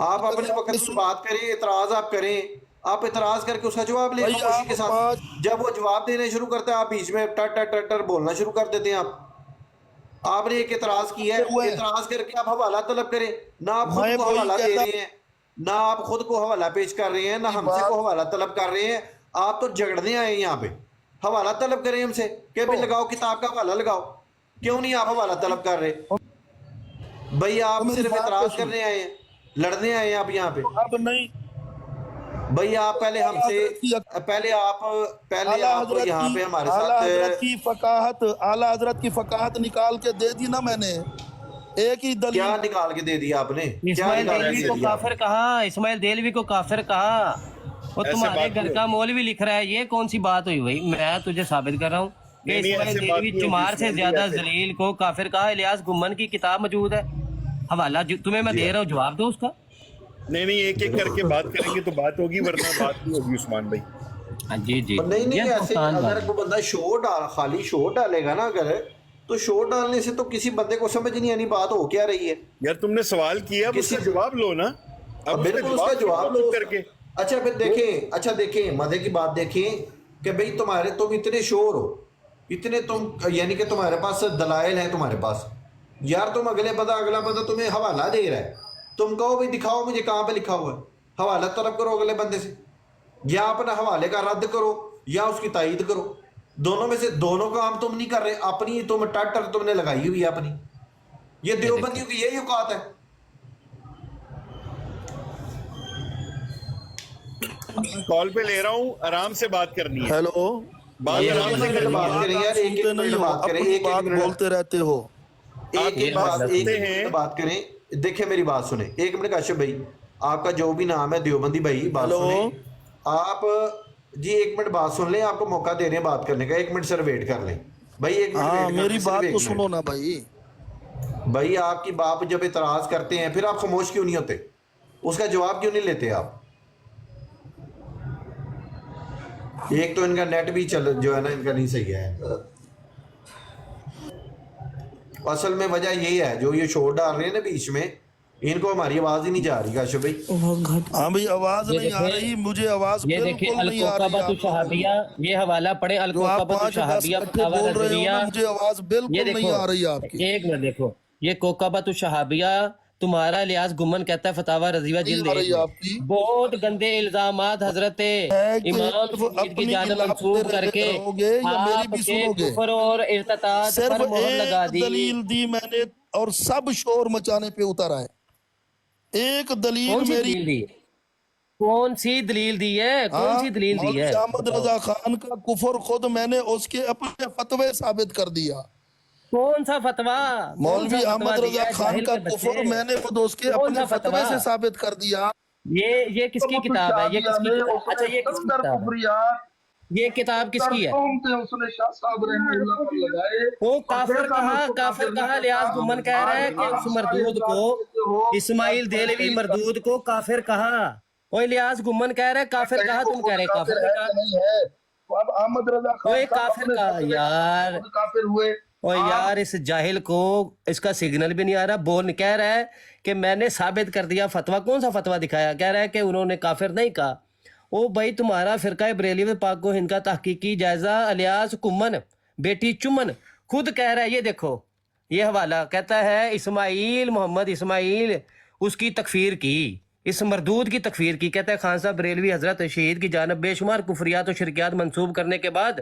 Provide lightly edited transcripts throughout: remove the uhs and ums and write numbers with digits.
آپ اپنے وقت میں بات کریں، اعتراض آپ کریں، آپ اعتراض کر کے اس کا جواب لیں خاموشی کے ساتھ. جب وہ جواب دینے شروع کرتا ہے آپ بیچ میں ٹر ٹر ٹر ٹر بولنا شروع کر دیتے ہیں. آپ نے ایک اعتراض کیا ہے، اعتراض کر کے آپ حوالہ طلب کریں. نہ آپ خود کو حوالہ دے رہے ہیں، نہ آپ خود کو حوالہ پیش کر رہے ہیں، نہ ہم سے کو حوالہ طلب کر رہے ہیں. آپ تو جھگڑنے آئے ہیں یہاں پہ. حوالہ طلب کریں ہم سے کہ بھائی لگاؤ کتاب کا حوالہ لگاؤ. کیوں نہیں آپ حوالہ طلب کر رہے؟ بھائی آپ صرف اعتراض کرنے آئے ہیں، لڑنے آئے ہیں آپ یہاں پہ. اب نہیں بھائی آپ پہلے ہم سے پہلے آپ یہاں پہ ہمارے ساتھ اعلیٰ حضرت کی فقاہت نکال کے دے دی نا میں نے. ایک ہی دلیل کیا نکال کے دے دیا آپ نے؟ کیا اسماعیل نکال کے دہلوی دے کو دیا آپ کافر نے؟ کہا، اسماعیل دہلوی کو کافر کہا. وہ تمہارے گھر کا مولوی لکھ رہا ہے. یہ کون سی بات ہوئی بھائی؟ میں تجھے ثابت کر رہا ہوں کہ اسماعیل دہلوی چمار سے زیادہ ذلیل کو کافر کہا. الیاس گمن کی کتاب موجود ہے، حوالہ تمہیں میں دے رہا ہوں، جواب دو اس کا. نہیں ایک ایک کر کے بات کریں گے تو بات ہوگی، ورنہ بات نہیں ہوگی عثمان بھائی. جی نہیں ایسے اگر کوئی بندہ خالی شور ڈالے گا نا اگر، تو شور ڈالنے سے تو کسی بندے کو سمجھ نہیں آنی بات ہو کیا رہی ہے. یار تم نے سوال کیا، اب اس کا جواب لو نا. اب بالکل اس کا جواب لو کر کے. اچھا پھر دیکھیں مزے کی بات دیکھیں کہ بھئی تم اتنے شور ہو، اتنے تم یعنی کہ تمہارے پاس دلائل ہیں تمہارے پاس. یار تم اگلا بندہ تمہیں حوالہ دے رہا ہے، تم کہو بھئی دکھاؤ مجھے کہاں پہ لکھا ہوا ہے. حوالہ طلب کرو اگلے بندے سے، یا اپنا حوالے کا رد کرو یا اس کی تائید کرو. دونوں میں سے دونوں کام تم نہیں کر رہے. اپنی تم ٹر تم نے لگائی ہوئی ہے اپنی. یہ دیوبندیوں کی یہی اوقات ہے. کال پہ لے رہا ہوں، آرام سے بات کرنی ہے. ہیلو، بات آرام سے کرنی ہے. بات کریں یار، ایک منٹ بات کریں، اپنی بات بولتے رہتے ہو. ایک منٹ بات کریں. دیکھیں میری بات سنیں ایک منٹ. کاشف بھائی آپ کا جو بھی نام ہے دیوبندی بھائی بات سنیں آپ. جی ایک منٹ بات سن لیں، آپ کو موقع دے رہے ہیں بات کرنے کا. ایک منٹ سر ویٹ کر لیں بھائی، ایک منٹ ویٹ کر لیں. میری بات تو سنو نا بھائی. بھائی آپ کی باپ جب اعتراض کرتے ہیں پھر آپ خاموش کیوں نہیں ہوتے؟ اس کا جواب کیوں نہیں لیتے آپ؟ ایک تو ان کا نیٹ بھی جو ہے نا ان کا نہیں صحیح ہے. اصل میں وجہ یہی ہے جو یہ شور ڈال رہے ہیں نا بیچ میں، ان کو ہماری آواز ہی نہیں جا رہی. کاشف بھائی ہاں بھائی آواز نہیں آ رہی، مجھے آواز یہ دیکھیں بالکل نہیں آ رہی. الکوکبۃ الشہابیہ، یہ حوالہ پڑھیں جو آپ الکوکبۃ 5-10 الشہابیہ اکٹھے فتاوی بول رہے ہو رضویہ. نا، مجھے آواز یہ بالکل نہیں دیکھو آ رہی آپ کی. ایک منٹ دیکھو، یہ کوکبۃ الشہابیہ تمہارا الیاس گمن کہتا ہے فتاوی رضویہ نہیں جلد آ 1 رہی میں آپ کی. بہت گندے الزامات حضرت ہے کہ امام صرف شہید کی اپنی جانب خلاف منسوب کر کے رہو گے یا میری آپ بھی کے سنو گے؟ کفر اور ارتداد صرف پر مہر لگا ایک دی. دلیل دی میں نے اور سب شور مچانے پہ اتر آئے. ایک دلیل کون سی میری. دلیل دی؟ کون سی دلیل دی ہے؟ کون سی دلیل دی ہے؟ مولوی احمد رضا خان کا کفر خود میں نے اس کے اپنے فتوے ثابت کر دیا. کون سا فتوا؟ کون سا مولوی فتوا احمد رضا دیا ہے خان جاہل کا کے بچے؟ کفر میں نے خود اس کے کون اپنے سا فتوے فتوا؟ سے ثابت کر دیا. یہ کس کی کتاب ہے؟ یہ کس کی کتاب؟ اچھا یہ کس کی کتاب ہے؟ یہ کتاب کس کی ہے؟ اس نے شاہ صاحب رحمہ اللہ پر لگائے. وہ کافر کہا الیاس گمن کہہ رہا ہے کہ اس مردود کو، اسماعیل دہلوی مردود کو کافر کہا. وہ الیاس گمن کہہ رہا ہے کافر کہا، تم کہہ رہے کافر نہیں کہا. نہیں ہے. اب احمد رضا وہ خان ایک صاحب کافر اپنے کہا. فتوے یار خود کافر ہوئے. اور یار اس جاہل کو اس کا سگنل بھی نہیں آ رہا. بول کہہ رہا ہے کہ میں نے ثابت کر دیا فتویٰ. کون سا فتویٰ دکھایا؟ کہہ رہا ہے کہ انہوں نے کافر نہیں کہا. او بھائی تمہارا فرقہ بریلوی پاک و ہند کا تحقیقی جائزہ الیاس کمن بیٹی چمن خود کہہ رہا ہے. یہ دیکھو یہ حوالہ کہتا ہے اسماعیل محمد اسماعیل اس کی تکفیر کی، اس مردود کی تکفیر کی. کہتا ہے خان صاحب بریلوی حضرت شہید کی جانب بے شمار کفریات و شرکیات منسوب کرنے کے بعد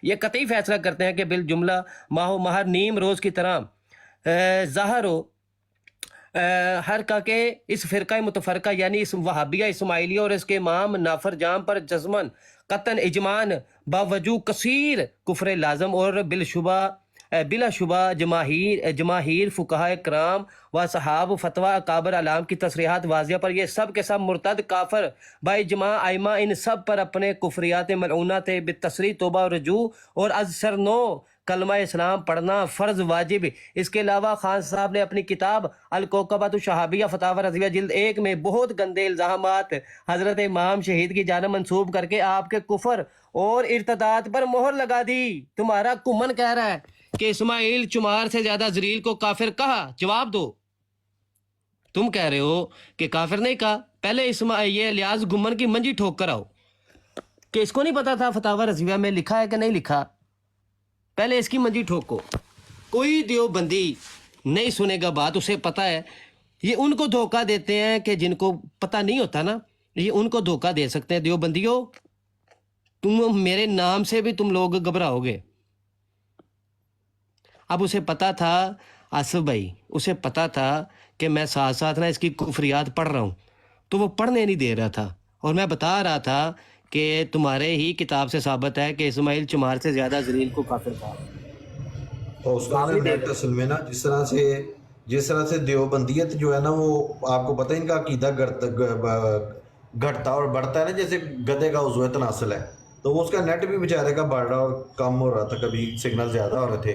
یہ قطعی فیصلہ کرتے ہیں کہ بالجملہ ماہ و مہر نیم روز کی طرح ظاہر ہو ہر کا کہ اس فرقہ متفرقہ یعنی اس وہابیہ اسماعیلیہ اور اس کے امام نافر جام پر جزمن قطن اجمان باوجود کثیر کفر لازم اور بلا شبہ جماہیر فقہاء کرام و صحاب فتویٰ اکابر علام کی تصریحات واضح پر یہ سب کے سب مرتد کافر با اجماع ائمہ ان سب پر اپنے کفریات ملعونات بالتصریح توبہ و رجوع اور از سر نو کلمہ اسلام پڑھنا فرض واجب. اس کے علاوہ خان صاحب نے اپنی کتاب الکوکبۃ الشہابیہ فتاوی رضویہ جلد 1 میں بہت گندے الزامات حضرت امام شہید کی جانب منسوب کر کے آپ کے کفر اور ارتداد پر مہر لگا دی. تمہارا کمن کہہ رہا ہے کہ اسماعیل چمار سے زیادہ ذلیل کو کافر کہا. جواب دو. तुम कह रहे हो कि काफिर नहीं कहा, पहले ये इलियास गुम्मन की मंजी ठोक कर आओ कि इसको नहीं पता था फतावा रज़विया में लिखा है कि नहीं लिखा, पहले इसकी मंजी ठोको। कोई देवबंदी नहीं सुनेगा बात, उसे पता है। ये उनको धोखा देते हैं कि जिनको पता नहीं होता ना, ये उनको धोखा दे सकते हैं। देवबंदियों, तुम मेरे नाम से भी तुम लोग घबराओगे। अब उसे पता था, आसिफ भाई, उसे पता था कि मैं साथ साथ ना इसकी कुफरियात पढ़ रहा हूँ, तो वो पढ़ने नहीं दे रहा था। और मैं बता रहा था कि तुम्हारे ही किताब से साबित है कि इस्माइल चमार से ज़्यादा जलील को काफिर कहा। और उसका नेट असल में ना जिस तरह से देवबंदियत जो है ना, वो आपको पता है इनका अकीदा घटता और बढ़ता है ना, जैसे गधे का उज़्व तनासल है। तो वो उसका नेट भी बेचारे का बढ़ रहा और कम हो रहा था, कभी सिग्नल ज़्यादा हो रहे थे,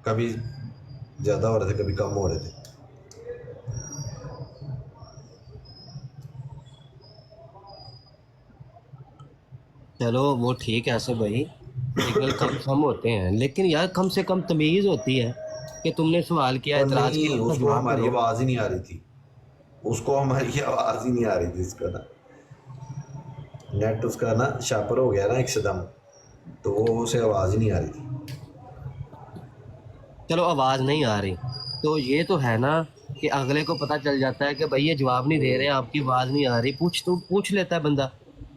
कभी ज़्यादा हो रहे थे, कभी कम हो रहे थे। चलो वो ठीक है आसिफ भाई, सिग्नल कम होते हैं, लेकिन यार कम से कम तमीज़ होती है कि तुमने सवाल किया, और एतराज़ नहीं, किया, उसका उसको जवाब हमारी दो। आवाज़ ही नहीं आ रही थी, उसको हमारी आवाज़ ही नहीं आ रही थी। इसका ना नेट उसका ना शापर हो गया ना एकदम, तो वो उसे आवाज़ ही नहीं आ रही थी। चलो आवाज़ नहीं आ रही, तो ये तो है ना कि अगले को पता चल जाता है कि भाई ये जवाब नहीं दे रहे, आपकी आवाज़ नहीं आ रही। पूछ लेता है बंदा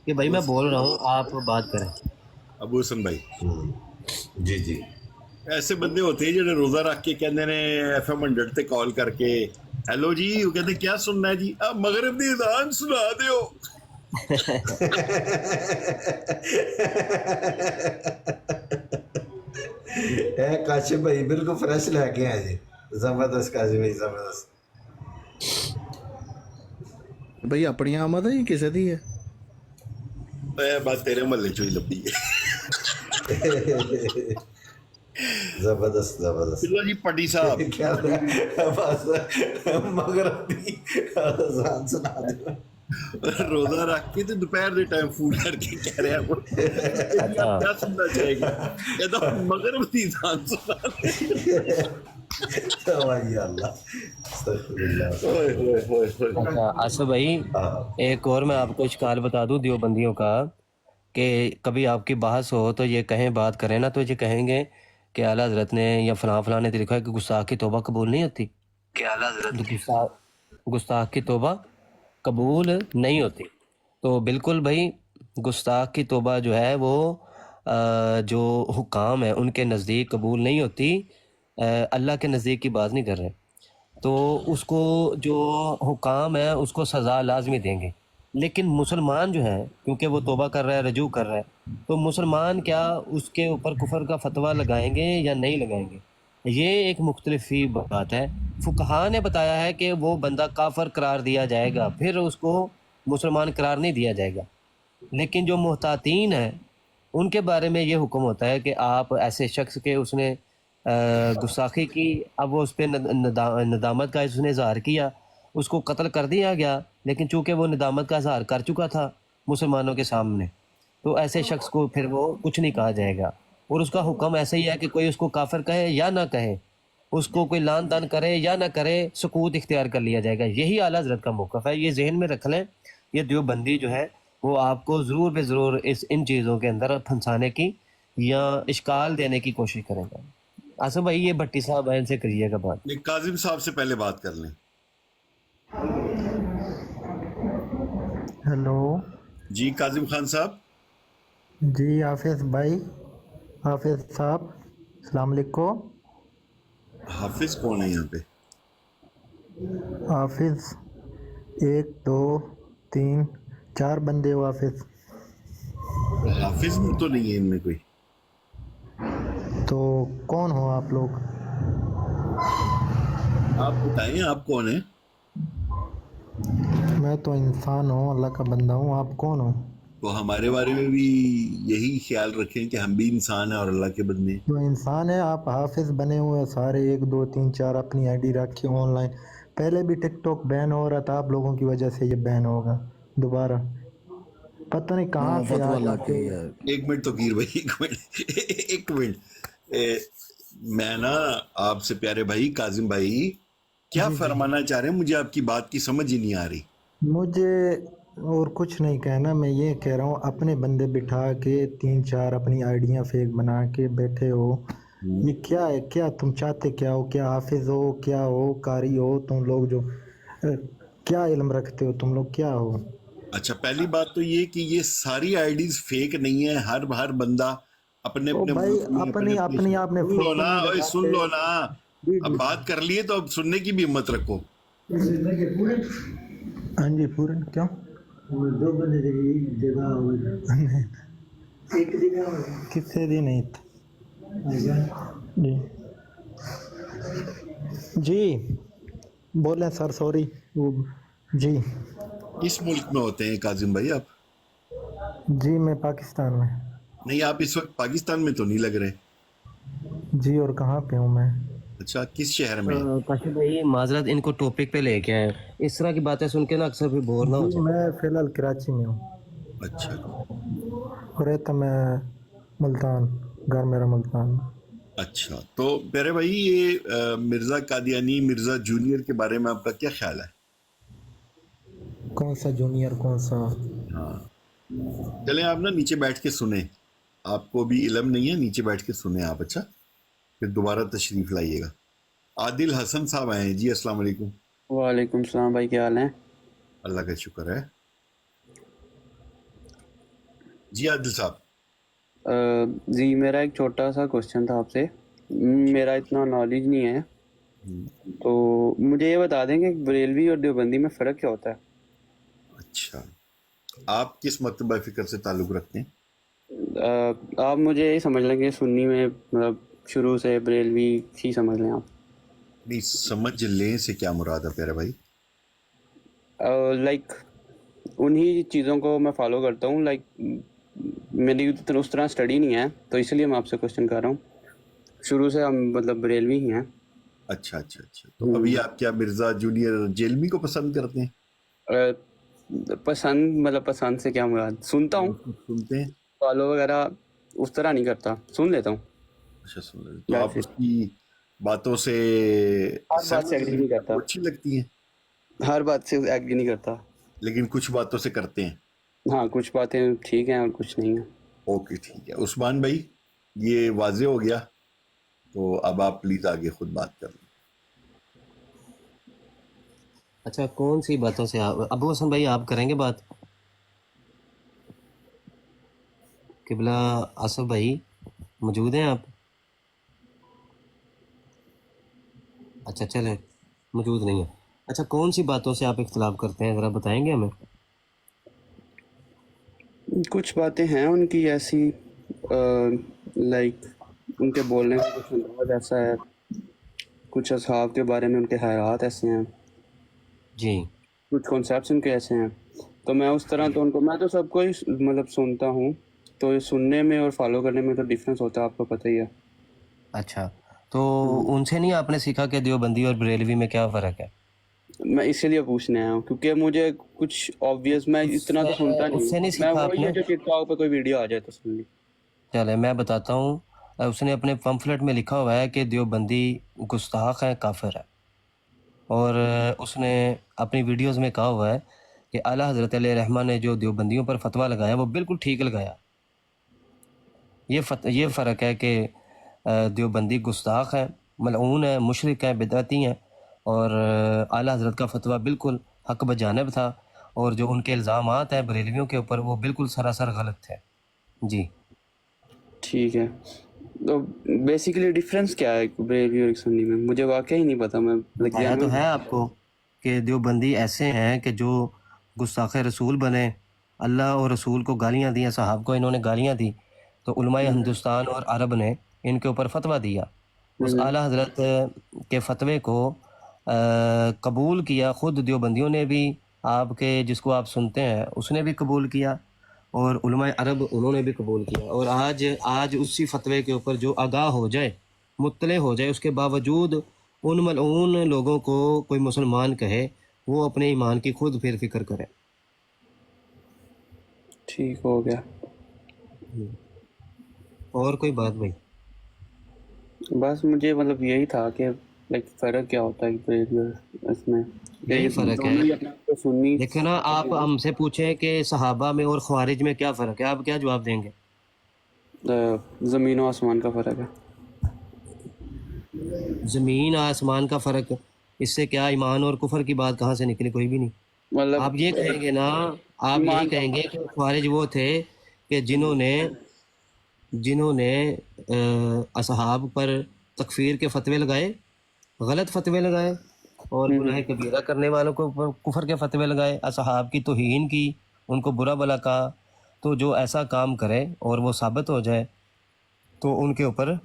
कि भाई मैं बोल रहा हूँ, आप बात करें। अबू हसन भाई, जी जी, ऐसे बंदे होते हैं जो रोजा रख के कहते ने FM 100 ते कॉल करके हेलो जी, वो कहते क्या सुनना है जी, अब मगरिब दी अज़ान सुना दियो। काशिफ भाई बिल्कुल फ्रेश लेके आए जी, जबरदस्त काशिफ भाई, जबरदस्त। भाई अपनी आमद है किसी दी है? बात तेरे महल्ले चो ही लब्भी है। जबरदस्त जबरदस्त। चलो जी पटी साहब, क्या बस मगरिब दी अज़ान सुना दे। रोजा रख के तो दोपहर के टाइम फूड करके कह रहे हैं आप क्या सुनना चाहेंगे, कहता मगरिब दी अज़ान सुना दे। अच्छा आसिफ भाई, एक और मैं आपको इश्काल बता दूं देवबंदियों का, कि कभी आपकी बहस हो तो ये कहें, बात करें ना, तो ये कहेंगे कि आला हज़रत ने या फलां ने तो लिखा है कि गुस्ताख की तौबा कबूल नहीं होती, कि आला हज़रत गुस्ताख की तौबा कबूल नहीं होती। तो बिल्कुल भाई, गुस्ताख की तौबा जो है वो जो हुकाम है उनके नज़दीक कबूल नहीं होती, अल्लाह के नज़दीक की बात नहीं कर रहे। तो उसको जो हुकाम है उसको सज़ा लाजमी देंगे, लेकिन मुसलमान जो है, क्योंकि वो तौबा कर रहा है, रजू कर रहा है, तो मुसलमान क्या उसके ऊपर कुफर का फतवा लगाएंगे या नहीं लगाएंगे, ये एक मुख्तलिफी बात है। फुकहा ने बताया है कि वो बंदा काफर करार दिया जाएगा, फिर उसको मुसलमान करार नहीं दिया जाएगा। लेकिन जो मुहतातीन है उनके बारे में ये हुक्म होता है कि आप ऐसे शख्स के उसने गुस्ताखी की, अब वो उस पर नदामत का उसने इजहार किया, उसको कत्ल कर दिया गया, लेकिन चूँकि वो नदामत का इजहार कर चुका था मुसलमानों के सामने, तो ऐसे शख्स को फिर वो कुछ नहीं कहा जाएगा। और उसका हुक्म ऐसा ही है कि कोई उसको काफिर कहे या ना कहे, उसको कोई लान तान करे या ना करे, सुकूत इख्तियार कर लिया जाएगा। यही आला हज़रत का मौक़िफ़ है, ये जहन में रख लें। ये देवबंदी जो है वो आपको ज़रूर पे ज़रूर इन चीज़ों के अंदर फंसाने की या इश्काल देने की कोशिश करेगा। आसिफ भाई, ये भट्टी साहब हैं, इनसे करिएगा बात। काजिम साहब से पहले बात कर लें। हेलो जी काजिम खान साहब। जी हाफिज़ भाई, हाफिज़ साहब, अस्सलाम वालेकुम। हाफिज कौन है यहाँ पे? हाफिज़ 1 2 3 4 बंदे हो हाफिज़। हाफिज तो नहीं है इनमें कोई। तो कौन हो आप लोग? आप बताएं आप कौन है? मैं तो इंसान हूँ, अल्लाह का बंदा हूँ। आप कौन हो? तो हमारे बारे में भी यही ख्याल रखें कि हम भी इंसान हैं और अल्लाह के बंदे। जो इंसान है, आप हाफिज़ बने हुए सारे 1 2 3 4 अपनी आईडी रखी ऑनलाइन। पहले भी टिकटॉक बैन हो रहा था, आप लोगों की वजह से ये बैन होगा दोबारा। पता नहीं कहाँ से एक मिनट तो कीर भाई, एक मिनट। मैं ना आपसे प्यारे भाई काजिम भाई, क्या फरमाना चाह रहे हैं? मुझे आपकी बात की समझ ही नहीं आ रही। मुझे और कुछ नहीं कहना, मैं ये कह रहा हूँ अपने बंदे बिठा के 3-4 अपनी आइडियाँ फेक बना के बैठे हो, ये क्या है? क्या तुम चाहते क्या हो? क्या हाफिज हो, क्या हो, कारी हो तुम लोग जो क्या इल्म रखते हो तुम लोग, क्या हो? अच्छा, पहली बात तो ये कि ये सारी आईडीज फेक नहीं है। हर बंदा अपने ओ अपने भाई मुल्क में अपनी अपनी आपने सुन लो फोटो ना, नहीं ओए सुन लो लगाते। ना। अब बात कर लिए तो अब सुनने की भी हिम्मत रखो। हाँ जी पूरन क्यों? दो बंदे जगह एक जगह किससे दी नहीं जी जी बोले सर सॉरी वो जी किस मुल्क में होते हैं काजिम भाई आप? जी मैं पाकिस्तान में। नहीं, आप इस वक्त पाकिस्तान में तो नहीं लग रहे। जी और कहाँ पे हूँ मैं? अच्छा, किस शहर में? काशिफ भाई माजरत, इनको टॉपिक पे लेके आए। इस तरह की बातें सुन के ना अक्सर भी बोर ना हो जी जाए। मैं फिलहाल कराची में हूँ अच्छा और रहता मैं मुल्तान, घर मेरा मुल्तान। अच्छा, तो प्यारे भाई ये मिर्जा कादियानी, मिर्जा जूनियर के बारे में आपका क्या ख्याल है? कौन सा जूनियर कौन सा? हाँ, चलें आप ना नीचे बैठ के सुने। आपको भी इल्म नहीं है, नीचे बैठ के सुने आप। अच्छा, फिर दोबारा तशरीफ लाइएगा। आदिल हसन साहब आए हैं जी, अस्सलाम वालेकुम। वालेकुम सलाम भाई, क्या हाल है? अल्लाह का शुक्र है जी। आदिल साहब, जी मेरा एक छोटा सा क्वेश्चन था आपसे। मेरा इतना नॉलेज नहीं है, तो मुझे ये बता दें कि बरेलवी और देवबंदी में फ़र्क क्या होता है? अच्छा, आप किस मकतबा फ़िक्र से ताल्लुक़ रखते हैं? आप मुझे ये समझ लें कि सुन्नी में मतलब शुरू से बरेलवी ही समझ लें आप। नहीं, समझ लें से क्या मुराद है प्यारे भाई? लाइक उन्हीं चीज़ों को मैं फॉलो करता हूँ। लाइक मेरी उस तरह स्टडी नहीं है, तो इसलिए मैं आपसे क्वेश्चन कर रहा हूँ। शुरू से हम मतलब बरेलवी ही हैं। अच्छा अच्छा अच्छा, तो अभी आप क्या मिर्ज़ा जूनियर जेलमी को पसंद करते हैं? अ, पसंद मतलब पसंद से क्या मुराद? सुनता हूँ, सुनते हैं? फॉलो वगैरह उस तरह नहीं करता, सुन लेता हूँ। अच्छा, सुन रहे हैं। तो आप वैसे उसकी बातों से हर बात से एग्री नहीं करता, आपको अच्छी लगती हैं, हर बात से एग्री नहीं करता। लेकिन कुछ बातों से करते हैं। हाँ, कुछ बातें ठीक हैं और कुछ नहीं है। ओके, ठीक है उस्मान भाई, ये वाजे हो गया। तो अब आप प्लीज़ आगे खुद बात कर लें। अच्छा, कौन सी बातों से आप, अबू हसन भाई आप करेंगे बात? किबला आसफ भाई मौजूद हैं आप? अच्छा चले, मौजूद नहीं है। अच्छा, कौन सी बातों से आप इख्तिलाफ करते हैं, ज़रा बताएंगे हमें? कुछ बातें हैं उनकी ऐसी, लाइक उनके बोलने का कुछ अंदाज ऐसा है, कुछ असहाब के बारे में उनके ख़यालात ऐसे हैं, जी कुछ कॉन्सेप्ट्स उनके ऐसे हैं। तो मैं उस तरह तो उनको, मैं तो सबको ही मतलब सुनता हूँ, तो ये सुनने में और फॉलो करने में तो डिफरेंस होता है, आपको पता ही है। अच्छा, तो उनसे नहीं आपने सीखा कि देवबंदी और बरेलवी में क्या फ़र्क है? मैं इसीलिए पूछने आया हूँ क्योंकि मुझे कुछ ऑब्वियस, मैं इतना तो सुनता नहीं उससे हूँ। नहीं मैं सीखा वो ये आपने? जो टिकटॉक पे कोई वीडियो आ जाए तो सुन ली। चले मैं बताता हूँ। उसने अपने पम्फलेट में लिखा हुआ है कि देवबंदी गुस्ताख है, काफिर है। और उसने अपनी वीडियोस में कहा हुआ है कि आला हज़रत रहमान ने जो देवबंदियों पर फतवा लगाया वो बिल्कुल ठीक लगाया। ये फ़र्क है कि देवबंदी गुस्ताख है, मलऊन है, मुशरिक है, बिदअती हैं, और आला हज़रत का फतवा बिल्कुल हक बजानब था, और जो उनके इल्ज़ामात हैं बरेलवियों के ऊपर वो बिल्कुल सरासर गलत थे। जी ठीक है, तो बेसिकली डिफरेंस क्या है बरेलवी और सुन्नी में? मुझे वाकई ही नहीं पता। मैं बताया तो है आपको कि देवबंदी ऐसे हैं कि जो गुस्ताख रसूल बने, अल्लाह और रसूल को गालियाँ दी, साहब को इन्होंने गालियाँ दी, तो उलमाए हिंदुस्तान और अरब ने इनके ऊपर फतवा दिया। उस आला हज़रत के फतवे को कबूल किया, ख़ुद देवबंदियों ने भी, आपके जिसको आप सुनते हैं उसने भी कबूल किया, और उलमाए अरब उन्होंने भी कबूल किया। और आज उसी फतवे के ऊपर जो आगाह हो जाए, मुत्तले हो जाए, उसके बावजूद उन मलऊन लोगों को कोई मुसलमान कहे, वो अपने ईमान की खुद फिर फिक्र करे। ठीक हो गया। और कोई बात भाई? बस मुझे मतलब यही था कि लाइक फ़र्क क्या होता है बरेलवी और इसमें? यही फ़र्क दोनों ही है। अपने आप को सुन्नी देखो ना, आप हमसे पूछें कि सहाबा में और ख्वारिज में क्या फ़र्क है, आप क्या जवाब देंगे? ज़मीन और आसमान का फ़र्क है। ज़मीन आसमान का फ़र्क, इससे क्या ईमान और कुफर की बात कहाँ से निकली? कोई भी नहीं। मतलब आप ये कहेंगे ना, आप यही कहेंगे कि ख्वारिज वो थे कि जिन्होंने असहाब पर तकफीर के फतवे लगाए, गलत फतवे लगाए, और गुनाह कबीरा करने वालों को ऊपर कुफर के फतवे लगाए, असहाब की तौहीन की, उनको बुरा भला कहा। तो जो ऐसा काम करे और वो साबित हो जाए तो उनके ऊपर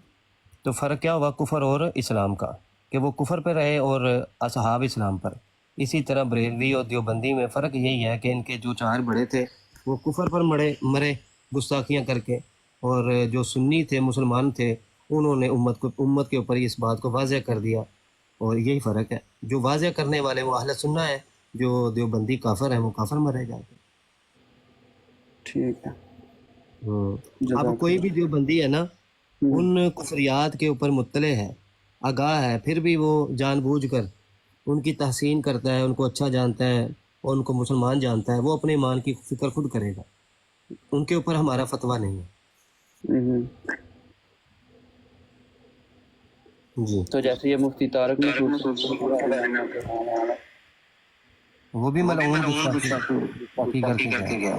तो फ़र्क क्या हुआ कुफर और इस्लाम का, कि वो कुफर पे रहे और असहाब इस्लाम पर। इसी तरह बरेलवी और देवबंदी में फ़र्क यही है कि इनके जो चार बड़े थे वो कुफर पर मरे गुस्ताखियाँ करके, और जो सुन्नी थे, मुसलमान थे, उन्होंने उम्मत के ऊपर इस बात को वाज़ह कर दिया। और यही फ़र्क है, जो वाज़ह करने वाले वो अहले सुन्ना है, जो देवबंदी काफिर है वो काफिर मरे जाते। ठीक है। अब कोई भी देवबंदी है ना, उन कुफरियात के ऊपर मुत्तले है, आगाह है, फिर भी वो जानबूझकर उनकी तहसीन करता है, उनको अच्छा जानता है और उनको मुसलमान जानता है, वो अपने ईमान की फिक्र खुद करेगा, उनके ऊपर हमारा फतवा नहीं है। जी, तो जैसे ये मुफ्ती तारक में वो भी मलऊन गुस्ताखी करके गया।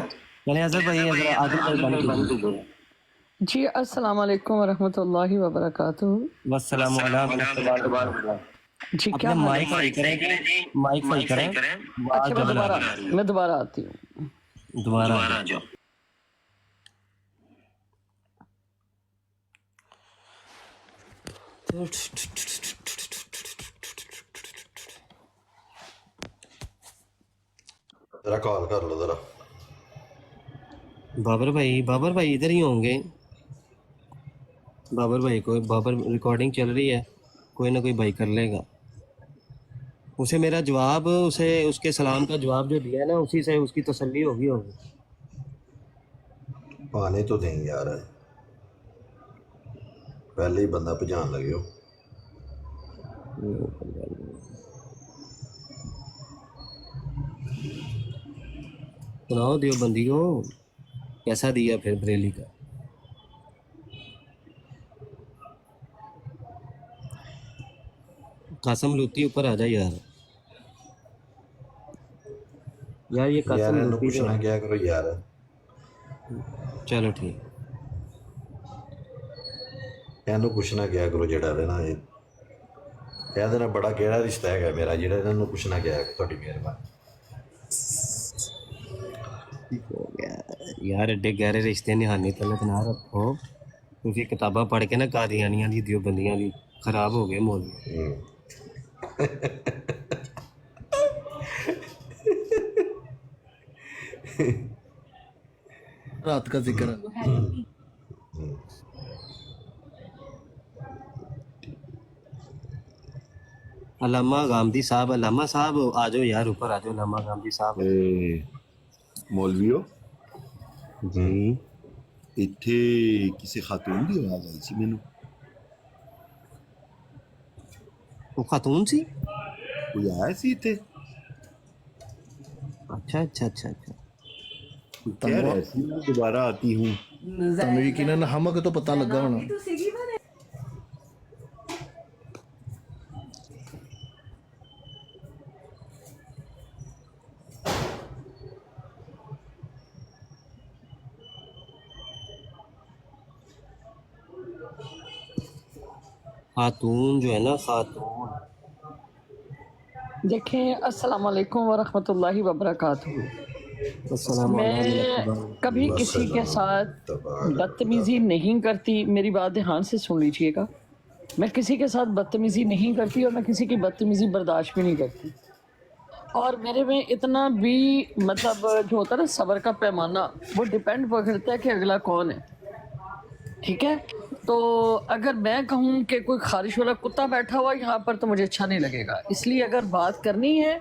चलिए हज़रत भाई, अगर आगे जी अस्सलाम वालेकुम वरहमतुल्लाहि वबरकातुहू। वस्सलाम वालेकुम। जी क्या अपना हाल माइक है? सही करें, माइक सही करें। अच्छा मैं दोबारा आती हूँ। दोबारा आ जाओ। जरा कॉल कर लो जरा। बाबर भाई इधर ही होंगे। बाबर रिकॉर्डिंग चल रही है, कोई ना कोई भाई कर लेगा। उसे मेरा जवाब, उसे उसके सलाम का जवाब जो दिया है ना, उसी से उसकी तसल्ली होगी। पाने तो दें यार, पहले ही बंदा भजान लगे हो। सुनाओ देवबंदियों, कैसा दिया फिर बरेली का? कासम लूती ऊपर आ जा यार ये कासम यार इन्हों लूती पुछना क्या करो यार। चलो ठीक, इन्हों पुछना क्या करो जेड़ा ना ਇਹਦੇ ਨਾਲ बड़ा गहरा रिश्ता है मेरा, जेड़ा इन्हों पुछना क्या है। थोड़ी मेहरबानी यार एडे गहरे रिश्ते निहानी तलक ना रखो, क्योंकि किताबां पढ़ के ना कादियानियां दी देवबंदियां दी खराब हो गए मौलवी। रात का जिक्र अलामा गांधी साहब आ जाओ यार, ऊपर आ जाओ अलामा गांधी साहब। मौलवियो जी, इत्थे किसी खातून की आवाज आई सी मैनू। वो खातून सी? कोई आया सी इत्थे? अच्छा। कह रहा सी मैं दोबारा आती हूँ। तनु यकीनन हमक तो पता लगा होना। खातून जो है ना, खातून। देखें, अस्सलाम वालेकुम वरहमतुल्लाहि वबरकातुहू। मैं कभी किसी के साथ बदतमीज़ी नहीं करती, मेरी बात ध्यान से सुन लीजिएगा। मैं किसी के साथ बदतमीज़ी नहीं करती और मैं किसी की बदतमीज़ी बर्दाश्त भी नहीं करती। और मेरे में इतना भी मतलब जो होता है ना सब्र का पैमाना, वो डिपेंड करता है कि अगला कौन है। ठीक है, तो अगर मैं कहूँ कि कोई खारिश वाला कुत्ता बैठा हुआ यहाँ पर तो मुझे अच्छा नहीं लगेगा। इसलिए अगर बात करनी है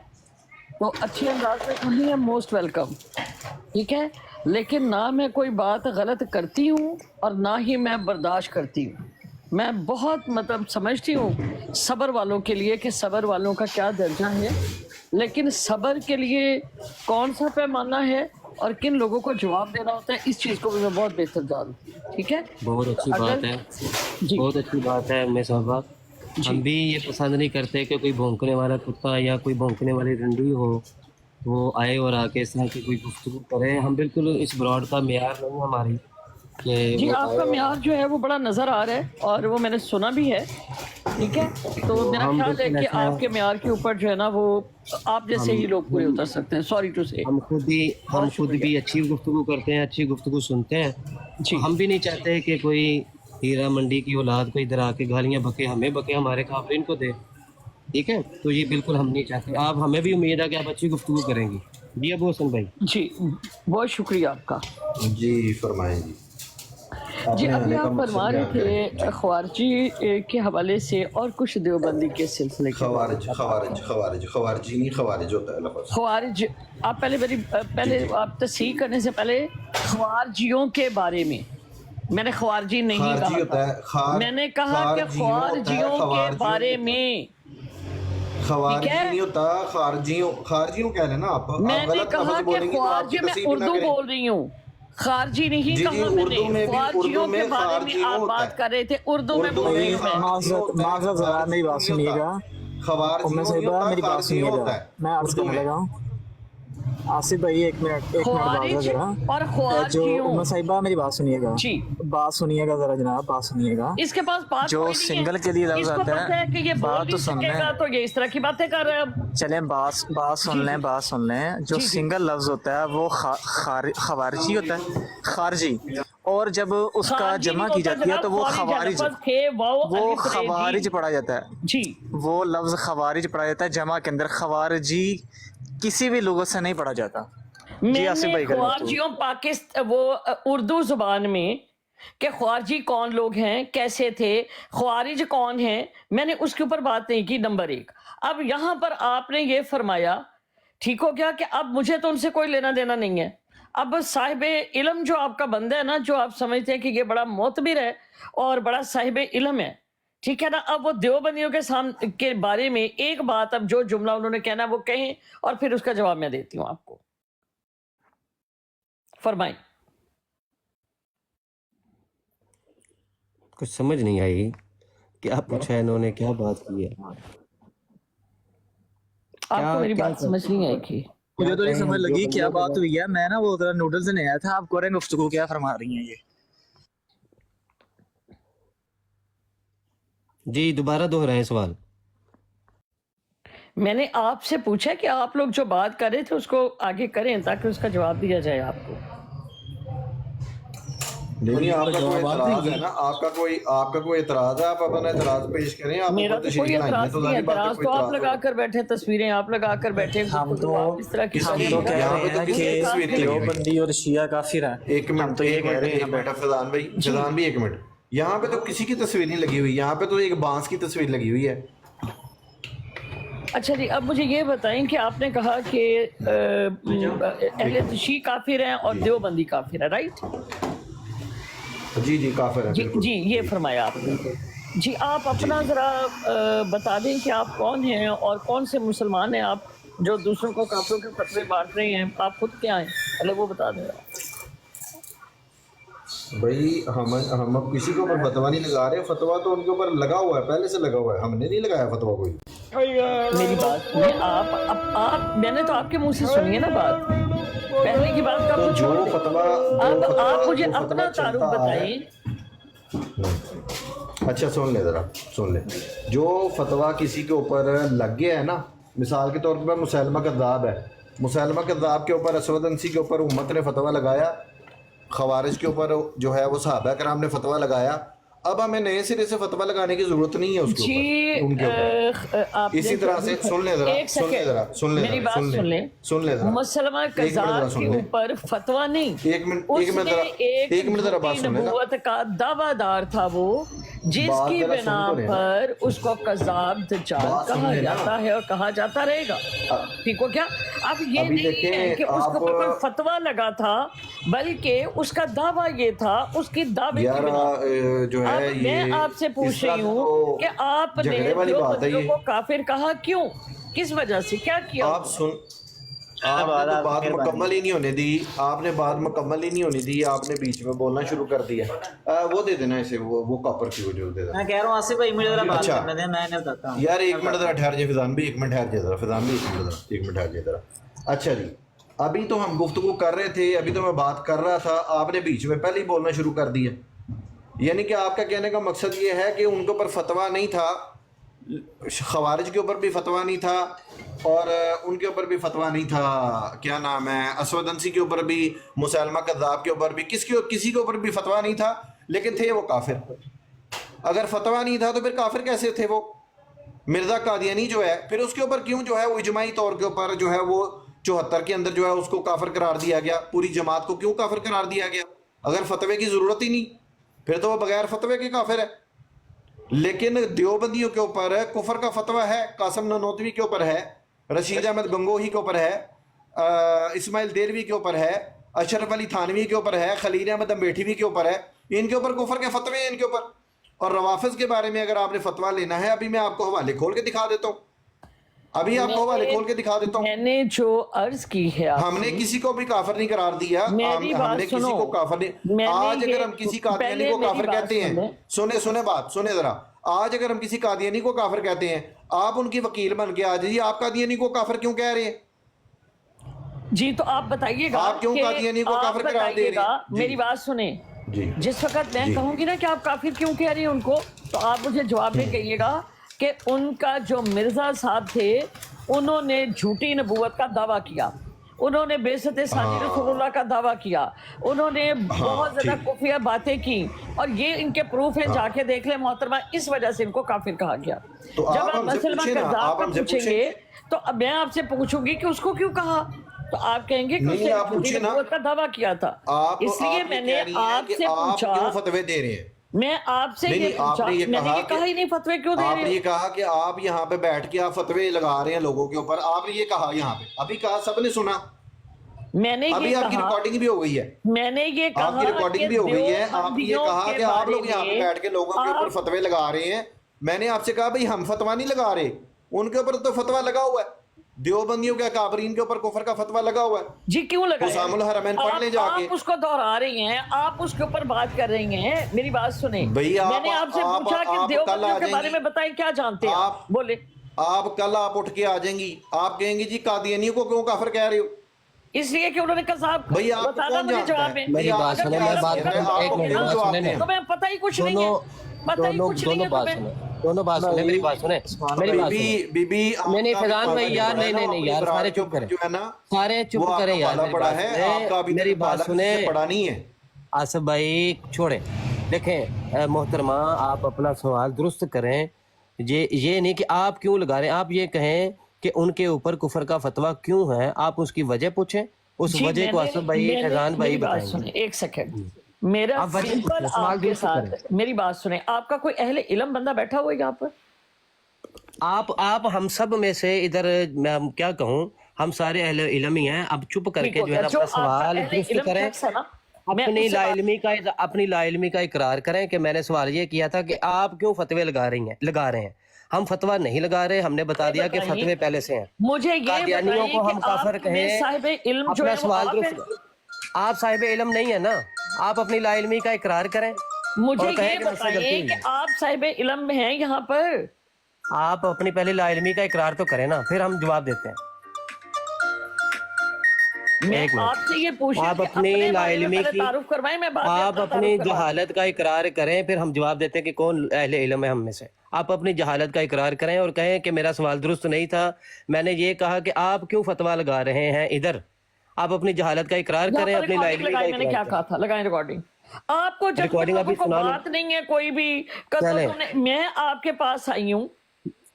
तो अच्छे अंदाज में करनी है, मोस्ट वेलकम। ठीक है, लेकिन ना मैं कोई बात गलत करती हूँ और ना ही मैं बर्दाश्त करती हूँ। मैं बहुत मतलब समझती हूँ सबर वालों के लिए कि सबर वालों का क्या दर्जा है, लेकिन सबर के लिए कौन सा पैमाना है और किन लोगों को जवाब देना होता है, इस चीज़ को भी मैं बहुत बेहतर जानती हूँ। ठीक है, बहुत अच्छी बात है, जी बहुत अच्छी बात है मैं साहबा। हम भी ये पसंद नहीं करते कि कोई भौंकने वाला कुत्ता या कोई भौंकने वाली रंडी हो वो आए और आके इस तरह की कोई गुफ्तगू करे। हम बिल्कुल इस ब्रॉड का मेयार नहीं हमारी कि जी, वो आपका आए। म्यार जो है वो बड़ा नज़र आ रहा है और वो मैंने सुना भी है। ठीक है, तो मेरा हम ख्याल है बिल्कुल कि ऐसा- आपके म्यार के ऊपर जो है ना वो आप जैसे ही लोग पूरे उतर सकते हैं। सॉरी टू से। हम खुद भी अच्छी गुफ्तगू करते हैं, अच्छी गुफ्तगू सुनते हैं। जी। हम भी नहीं चाहते कि कोई हीरा मंडी की औलाद को इधर आके गालियाँ बके, हमें बके, हमारे काफिलिन को दे। ठीक है, तो ये बिल्कुल हम नहीं चाहते। आप हमें भी उम्मीद है कि आप अच्छी गुफ्तगू करेंगी। जी अबू हसन भाई। जी, बहुत शुक्रिया आपका। जी फरमाएं जी। जी, आपने अभी आने का आप मकसद फरमा क्या रहे है? थे ख्वारजी के हवाले से और कुछ देवबंदी के सिलसिले के खवारिजी नहीं खवारिज होता है लफ्ज़। ख्वारिज। आप पहले आप तस्हीह करने से पहले ख्वारजियों के बारे में, मैंने ख्वारजी नहीं खारजी होता कहा है था। मैंने कहा कि ख्वारजियों के बारे में। खवारिजी ठीक है? नहीं होता, खारजियों कह रहे ना आप मैंने गलत कहा लफ्ज़ कि बोलेंगे तो आपकी ख्वारजी, मैं तस्दीक ना उर्दू करें। बोल रही हूँ, खारजी नहीं जी, कहा उर्दू मैंने। में भी- ख्वारजियों उर्दू के में बारे में खारजियों आप होता बात है। कर रहे थे, उर्दू में बोल रही हूँ मैं। माजरत ज़रा मेरी बात सुनिएगा। उम्मे साहिबा मेरी बात सुनिएगा, मैं अर्ज करने लगा हूँ। आसिफ भाई एक मिनट ख्वारिज जरा। और जो ख्वारजियों। उम्मे साहिबा मेरी बात सुनिएगा, जी। बात सुनिएगा जरा जनाब, बात सुनिएगा। इसके पास बात जो कोई नहीं है। सिंगल के लिए लफ्ज़ इसको आता पता है कि ये बोल बात नहीं तो सुन सकेगा, लें। तो ये इस तरह की बातें कर रहे हैं अब। चलें बात सुन लें। जो जी, जी। सिंगल लफ्ज़ होता है वो खवारिजी होता है, खारजी। और जब उसका खारजी जमा नहीं की होता जाती है तो वो जनाब, खवारिज, लफ्ज़ खे, वाव, वो अलिफ, रे, जी। खवारिज पढ़ा जाता है। जी, वो लफ्ज़ खवारिज पढ़ा जाता है जमा के अंदर। खवारजी किसी भी लुगत से नहीं पढ़ा जाता। जी आसिफ मैंने भाई करें तो। ख्वारजियों पाकिस्तान वो उर्दू जुबान में कि ख्वारजी कौन लोग हैं, कैसे थे, ख्वारिज कौन हैं, मैंने उसके ऊपर बात नहीं की। नंबर 1। अब यहाँ पर आपने ये फरमाया, ठीक हो गया, कि अब मुझे तो उनसे कोई लेना देना नहीं है। अब साहिब इल्म जो आपका बंदा है ना, जो आप समझते हैं कि ये बड़ा मोतबिर है और बड़ा साहिब इल्म है, ठीक है ना, अब वो देवबंदियों के सामने के बारे में एक बात, अब जो जुमला उन्होंने कहना वो कहें और फिर उसका जवाब मैं देती हूँ आपको। फरमाएं। कुछ समझ नहीं आई, क्या पूछा इन्होंने, क्या बात की है। आपको मेरी क्या बात समझ नहीं आई कि मुझे तो नहीं समझ लगी क्या बात हुई है। मैं ना वो जरा नूडल्स नहीं आया था, आप करें गुफ्तगू क्या फरमा रही हैं ये। जी दोबारा दोहराएं सवाल। मैंने आपसे पूछा कि आप लोग जो बात कर रहे थे उसको आगे करें ताकि उसका जवाब दिया जाए आपको। नहीं, आपका कोई एतराज है ना, आपका कोई एतराज है, आप अपना एतराज पेश करें। आप मेरा तो कोई एतराज नहीं है। एतराज तो आप लगा कर बैठे, तस्वीरें आप लगा कर बैठे, हम तो आप इस तरह की कह रहे हैं कि देवबंदी और शिया काफिर हैं। एक मिनट, एक मिनट फैजान भाई एक मिनट। यहाँ पे तो किसी की तस्वीर नहीं लगी हुई, यहाँ पे तो एक बांस की तस्वीर लगी हुई है। अच्छा जी, अब मुझे ये बताएं कि आपने कहा कि अहले तशी काफिर हैं और देवबंदी काफिर है, राइट? जी काफिर है, जी बिल्कुल। जी, ये फरमाया आपने। जी, आप अपना ज़रा बता दें कि आप कौन हैं और कौन से मुसलमान हैं आप जो दूसरों को काफिरों के फतवे बांट रहे हैं। आप खुद क्या हैं, पहले वो बता दें। भाई हम अब किसी के ऊपर फतवा नहीं लगा रहे, फतवा तो उनके ऊपर लगा हुआ है, पहले से लगा हुआ है, हमने नहीं लगाया फतवा कोई। मेरी बात सुनिए, आप मैंने तो आपके मुंह से सुनी है ना बात, पहले की बात का तो कुछ छोड़ जो दें। फतवा अब आप मुझे जो फतवा अपना तारुफ चलता है- बताएं। अच्छा सुन ले। जो फतवा किसी के ऊपर लग गया है ना, मिसाल के तौर पर मुसलमा कज़्ज़ाब है, मुसलमा कज़्ज़ाब के ऊपर असवद अंसी के ऊपर उम्मत ने फतवा लगाया, खवारिज के ऊपर जो है वो सहाबा कराम ने फतवा लगाया। अब हमें नए सिरे से फतवा लगाने की जरूरत नहीं है उसके ऊपर, उनके ऊपर। इसी तरह से सुन ले मेरी बात सुन ले। मुसलमान कज़्ज़ाब के ऊपर फतवा नहीं, एक मिनट जरा बात सुन लेना। नबूवत का दावादार था वो जिसकी जरा बिना सुन तो लेना। पर उसको कज़ाब दज्जाल बात सुन कहा लेना। जाता है और कहा जाता रहेगा। ठीक हो क्या? अब ये अभी नहीं देखें, है कि उसके ऊपर कोई फतवा लगा था, बल्कि उसका दावा ये था, उसकी दावे की यार बिना। जो है अब मैं ये आपसे पूछ इस तरह रही हूँ तो कि आपने झगड़े वाली जो बात है बंदियों ये। को काफिर कहा क्यों, किस वजह से, क्या किया? आप सुन, आपने तो बात मुकम्मल ही नहीं होने दी, आपने बात मुकम्मल ही नहीं होने दी, आपने बीच में बोलना शुरू कर दिया। वो दे देना इसे, वो कॉपर की वो जो दे देना। मैं कह रहा हूँ आसिफ भाई मुझे जरा बात अच्छा। करने दें, मैं इन्हें बताता हूँ। यार एक मिनट जरा ठहर जाए, फिजान भी एक मिनट ठहर जाए जरा, फिजान भी एक मिनट जरा, एक मिनट ठहर जाए जरा। अच्छा जी, अभी तो हम गुफ्तगू कर रहे थे, अभी तो मैं बात कर रहा था, आपने बीच में पहले ही बोलना शुरू कर दिया। यानी कि आपका कहने का मकसद ये है कि उनके ऊपर फतवा नहीं था, खवारिज के ऊपर भी फतवा नहीं था, और उनके ऊपर भी फतवा नहीं था, क्या नाम है, असवद अंसी के ऊपर भी, मुसलमा कज़्ज़ाब के ऊपर भी, किसी के ऊपर भी फतवा नहीं था, लेकिन थे वो काफिर। अगर फतवा नहीं था तो फिर काफिर कैसे थे वो? मिर्ज़ा कादियानी जो है, फिर उसके ऊपर क्यों जो है वो इजमाई तौर के ऊपर जो है वो 74 के अंदर जो है उसको काफिर करार दिया गया, पूरी जमात को क्यों काफिर करार दिया गया? अगर फतवे की ज़रूरत ही नहीं, फिर तो वो बगैर फतवे के काफिर है। लेकिन देवबंदियों के ऊपर कुफर का फतवा है, कासिम ननोतवी के ऊपर है, रशीद अहमद गंगोही के ऊपर है, इस्माइल देरवी के ऊपर है, अशरफ अली थानवी के ऊपर है, खलील अहमद अम्बेठीवी के ऊपर है, इनके ऊपर कुफर के फतवे हैं इनके ऊपर। और रवाफिज के बारे में अगर आपने फतवा लेना है, अभी मैं आपको हवाले खोल के दिखा देता हूँ, अभी आपको हवाले खोल के दिखा देता हूँ। मैंने जो अर्ज की है हमने किसी को भी काफिर नहीं करार दिया, हमने किसी को काफिर नहीं। आज अगर हम किसी कादियानी को काफिर कहते हैं, सुने बात, सुने जरा, आज अगर हम किसी कादियानी को काफिर कहते हैं, आप उनकी वकील बन के आ जाइए, आप कादियानी को काफिर क्यों कह रहे हैं? जी तो आप बताइएगा, आप क्यों कादियानी को काफिर करार दे रहे हैं? मेरी बात सुने जी। जिस वक्त मैं कहूंगी ना कि आप काफिर क्यों कह रही हैं उनको, तो आप मुझे जवाब में कहिएगा कि उनका जो मिर्जा साहब थे, उन्होंने झूठी नबूवत का दावा किया, उन्होंने बेइज्जत सानी रसूलुल्लाह का दावा किया, उन्होंने बहुत ज्यादा खुफिया बातें की, और ये इनके प्रूफ हैं, जाके देख ले मोहतरमा, इस वजह से इनको काफिर कहा गया। तो जब आप आप हमसे मुसलमान पूछे ना, कज़्ज़ाब आप का हमसे पूछेंगे तो अब मैं आपसे पूछूंगी कि उसको क्यों कहा, तो आप कहेंगे कि नहीं, उसने आप झूठी पूछिए ना। नबूवत का दावा किया था। इसलिए आप मैंने कह रही हैं कि आपसे आप पूछा, क्यों फतवे दे रहे हैं? मैं आपसे नहीं, ये नहीं, पूछा, आपने ये मैंने कहा ये कहा ही नहीं फतवे क्यों दे रहे आपने ये हो? कहा कि आप यहाँ पे बैठ के आप फतवे लगा रहे हैं लोगों के ऊपर, आपने ये कहा यहाँ पे, अभी कहा, सबने सुना, मैंने अभी ये आपकी कहा, रिकॉर्डिंग भी हो गई है, मैंने ये कहा आपकी रिकॉर्डिंग भी हो गई है, आप ये कहा कि आप लोग यहाँ पे बैठ के लोगों के ऊपर फतवे लगा रहे हैं। मैंने आपसे कहा भाई हम फतवा नहीं लगा रहे, उनके ऊपर तो फतवा लगा हुआ है, देवबंदियों के काबरीन के ऊपर कुफर का फतवा लगा हुआ है। जी क्यों लगा? हुसामुल हरमैन पढ़ ले जाके। आप उसको दोहरा रही हैं, आप उसके ऊपर बात कर रही हैं, मेरी बात सुने। भई मैंने आपसे पूछा कि देवबंदियों के बारे में बताएं, क्या जानते हैं आप? बोले। आप कल आप उठ के आ जाएंगी, आप कहेंगी जी कादियानियों को क्यों काफिर कह रहे हो? इसलिए कि उन्होंने कज़ाब भाई आप बताना कौन मुझे जानता जवाब है? में। मेरी बात सुने, मैं बात अगर करूं, एक मिनट बात सुने ना। तो मैं पता ही कुछ नहीं है, पता ही कुछ नहीं है बात तुम्हें। सुने, दोनों बात सुने, मेरी बात सुने, मेरी बात सुने। बीबी नहीं फैजान भाई यार, नहीं यार, सारे चुप करें, जो है ना, सारे चुप करें यार, मेरी बात सुने, पढ़ा नहीं है। आसिफ भाई छोड़े, देखें मोहतरमा, आप अपना सवाल दुरुस्त करें, ये नहीं कि आप क्यों लगा रहे हैं, आप ये कहें कि उनके ऊपर कुफर का फतवा क्यों है, आप उसकी वजह पूछें, उस वजह को आसिफ भाई, फैजान भाई बताएंगे। एक सेकंड, मेरा सिंपल आपके साथ, मेरी बात सुने, आपका कोई अहले इल्म बंदा बैठा हुआ है यहाँ पर? आप हम सब में से इधर, मैं क्या कहूँ, हम सारे अहले इल्म ही हैं। अब चुप करके जो है ना अपना सवाल दुरुस्त करें, अपनी लाइल्मी का इकरार करें कि मैंने सवाल ये किया था कि आप क्यों फतवे लगा रहे हैं। हम फतवा नहीं लगा रहे, हमने बता दिया कि फतवे पहले से हैं। मुझे ये कादियानियों को हम काफिर कहें, साहिब इल्म जो है सवाल दुरुस्त, आप साहिब इल्म नहीं है ना, आप अपनी लाइल्मी का इकरार करें। मुझे ये बताइए कि आप साहिब इल्म हैं यहाँ पर? आप अपनी पहले लाइल्मी का इकरार तो करें ना, फिर हम जवाब देते हैं। मैं आपसे ये पूछ आप अपनी लाइल्मी की तारुफ करवाएं, मैं बात आप अपनी जहालत का इकरार करें, फिर हम जवाब देते हैं कि कौन अहले इल्म है हम में से। आप अपनी जहालत का इकरार करें और कहें कि मेरा सवाल दुरुस्त नहीं था, मैंने ये कहा कि आप क्यों फतवा लगा रहे हैं इधर। आप अपनी जहालत का इकरार करें, अपनी लाइल्मी का मैंने क्या कहा था, लगाएं रिकॉर्डिंग। आपको जब रिकॉर्डिंग अभी सुना बात नहीं है कोई भी, मैं आपके पास आई हूँ,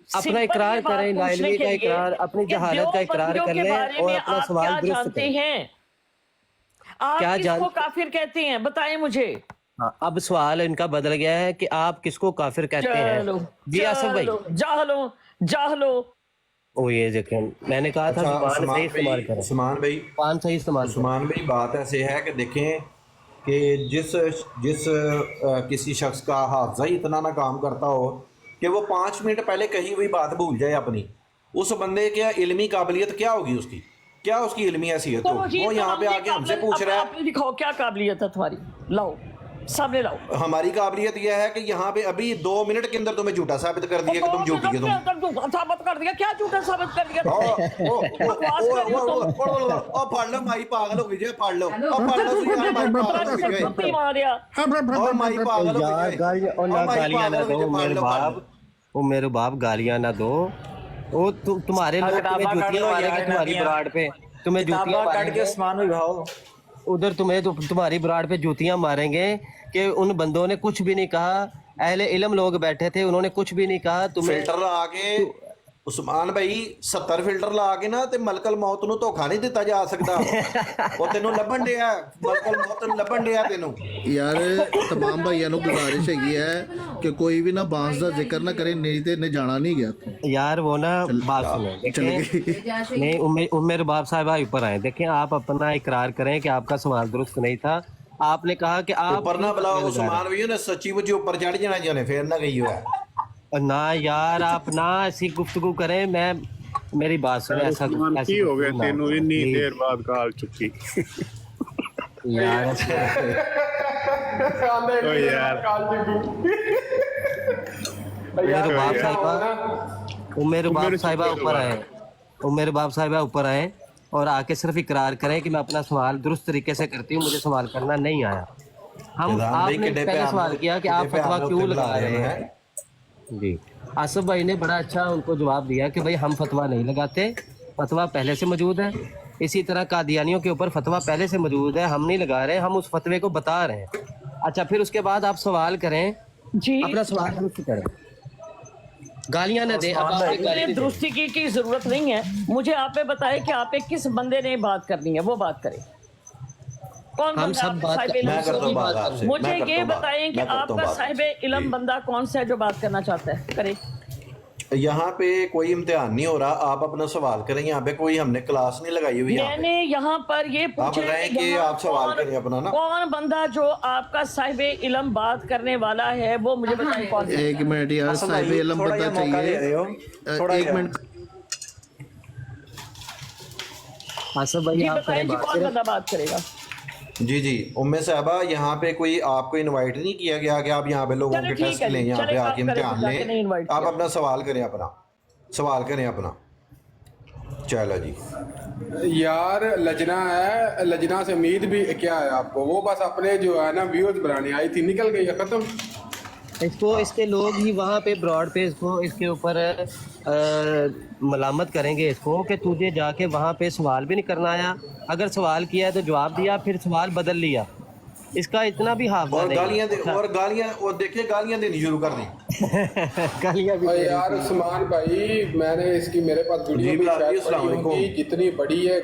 अपना इकरार करें, लाइल्मी का इकरार, अपनी जहालत का इकरार कर लें और अपना सवाल दुरुस्त करें। आप किसको काफिर कहते हैं, बताएं मुझे। हाँ, अब सवाल इनका बदल गया है कि आप किसको काफिर कहते हैं। चलो जी आसिफ भाई, चलो जाहलो जाहलो। ओ ये देखें, मैंने कहा था अच्छा जुबान सही इस्तेमाल करें, उस्मान भाई जुबान सही इस्तेमाल करें। उस्मान भाई बात ऐसे है कि देखें कि जिस जिस किसी शख्स का हाफजा ही इतना ना काम करता हो कि वो 5 मिनट पहले कही हुई बात भूल जाए अपनी, उस बंदे के इल्मी काबिलियत क्या होगी उसकी, क्या उसकी इल्मी हैसियत तो होगी? वो यहाँ पे आके हमसे पूछ रहा है। दिखाओ क्या काबिलियत है तुम्हारी, लाओ सामने लाओ। हमारी काबिलियत यह है कि यहाँ पे अभी 2 मिनट के अंदर तुम्हें झूठा साबित कर दिया कि तुम झूठी है तुम। साबित कर दिया, क्या झूठा साबित कर दिया? ओ पढ़ लो माई पागल हो गई जे, पढ़ लो ओ पढ़ लो यार, माई पागल हो गई जे, कुत्ती मारिया। ओ माई पागल हो यार गई जे, गालियां ओ माई गालियां ना पागल हो दो गई जे, मेरे पढ़ लो, पढ़ बाप, लो। वो मेरे बाप गालियां ना दो। वो तुम्हारे लोग तुम्हें जूतियां मारेंगे तुम्हारी बराड पे, तुम्हें जूतियां मारेंगे आसमान विभाओ। उधर तुम्हें तो तुम्हारी बराड पे जूतियां मारेंगे कि उन बंदों ने कुछ भी नहीं कहा, अहले इल्म लोग बैठे थे उन्होंने कुछ भी नहीं कहा। तुम्हें फिल्टर ला के उस्मान भाई 70 ਫਿਲਟਰ ਲਾ ਕੇ ਨਾ ਤੇ ਮਲਕਲ ਮੌਤ ਨੂੰ ਧੋਖਾ ਨਹੀਂ ਦਿੱਤਾ ਜਾ ਸਕਦਾ। ਉਹ ਤੈਨੂੰ ਲੱਭਣ ਡਿਆ, ਮਲਕਲ ਮੌਤ ਨੂੰ ਲੱਭਣ ਡਿਆ ਤੈਨੂੰ। यार तमाम भाइयों को गुजारिश हैगी है कि कोई भी ना बांस का जिक्र ना करे, नहीं तो इन्हें जाना नहीं गया। यार वो ना बात सुनो, नहीं उमेर बाप साहब ऊपर आए, देखें आप अपना इकरार करें कि आपका सवाल दुरुस्त नहीं था। आपने कहा कि आप ऊपर ना बुलाओ उस्मान भाई ने सच्ची मुझे ऊपर चढ़ जाना जाने फिर ना गई हुआ ना यार, आप ना ऐसी गुफ्तगू करें। मैं मेरी बात सुने, ऐसा की हो गया तेनू इतनी देर बाद काल चुकी यार ओ यार मेरे बाप साहिबा, वो मेरे बाप साहिबा ऊपर आए, वो मेरे बाप साहिबा ऊपर आए और आके सिर्फ इकरार करें कि मैं अपना सवाल दुरुस्त तरीके से करती हूँ, मुझे सवाल करना नहीं आया। हम आपने पहले सवाल किया कि आप फतवा क्यों लगा रहे हैं। जी आसिफ भाई ने बड़ा अच्छा उनको जवाब दिया कि भाई हम फतवा नहीं लगाते, फतवा पहले से मौजूद है। इसी तरह कादियानियों के ऊपर फतवा पहले से मौजूद है, हम नहीं लगा रहे, हम उस फतवे को बता रहे हैं। अच्छा फिर उसके बाद आप सवाल करें जी, अपना सवाल दुरुस्त करें, गालियां न दें। अब आप गाली दुरुस्ती की जरूरत नहीं है। मुझे आप पे बताएं कि आप पे किस बंदे ने बात करनी है, वो बात करें। कौन हम बंदा सब आपके बात साहिब मैं इल्म करता हूं बात से? आपसे, मुझे मैं करता ये हूं बात, बताएं कि मैं करता हूं आपका बात। साहिब इल्म बंदा कौन सा है जो बात करना चाहता है, करे। यहाँ पे कोई इम्तिहान नहीं हो रहा, आप अपना सवाल करें। यहाँ पे कोई हमने क्लास नहीं लगाई हुई। यहाँ मैंने यहाँ पर ये आप पूछा बताएं कि यहाँ आप सवाल कौन- करें अपना ना। कौन बंदा जो आपका साहिब इल्म बात करने वाला है वो मुझे बताएं कौन। एक मिनट यार, साहिब इल्म बंदा चाहिए, एक मिनट। आसिफ भाई जी आप बताएं करें जी, बात कौन करें। बंदा बात करेगा। जी जी उम्मे साहबा, यहाँ पे कोई आपको इनवाइट नहीं किया गया कि आप यहाँ पे लोगों चलो के ठीक टेस्ट है लें, जी, यहाँ पे चलेगा, आके आप करें, इम्तिहान जाके नहीं लें। invite आप किया। अपना सवाल करें, अपना सवाल करें अपना। चलो जी। यार लजना है, लजना से उम्मीद भी क्या है आपको? वो बस अपने जो है ना व्यूअर्स बनाने आई थी, निकल गई है, खत्म। इसको इसके लोग ही वहाँ पे ब्रॉड पे इसको इसके ऊपर मलामत करेंगे इसको कि तुझे जाके वहाँ पे सवाल भी नहीं करना आया, अगर सवाल किया है तो जवाब दिया, फिर सवाल बदल लिया। इसका इतना भी हाफजा और नहीं गालियां है। और गालियां, और देखिए गालियां देनी शुरू कर दी। गालियां भी और दे रही यार थी। उस्मान भाई, मैंने इसकी मेरे पास वीडियो जी, भी बिलाल जी, शायद अस्सलाम पड़ी वालेकुम। होगी, जितनी बड़ी है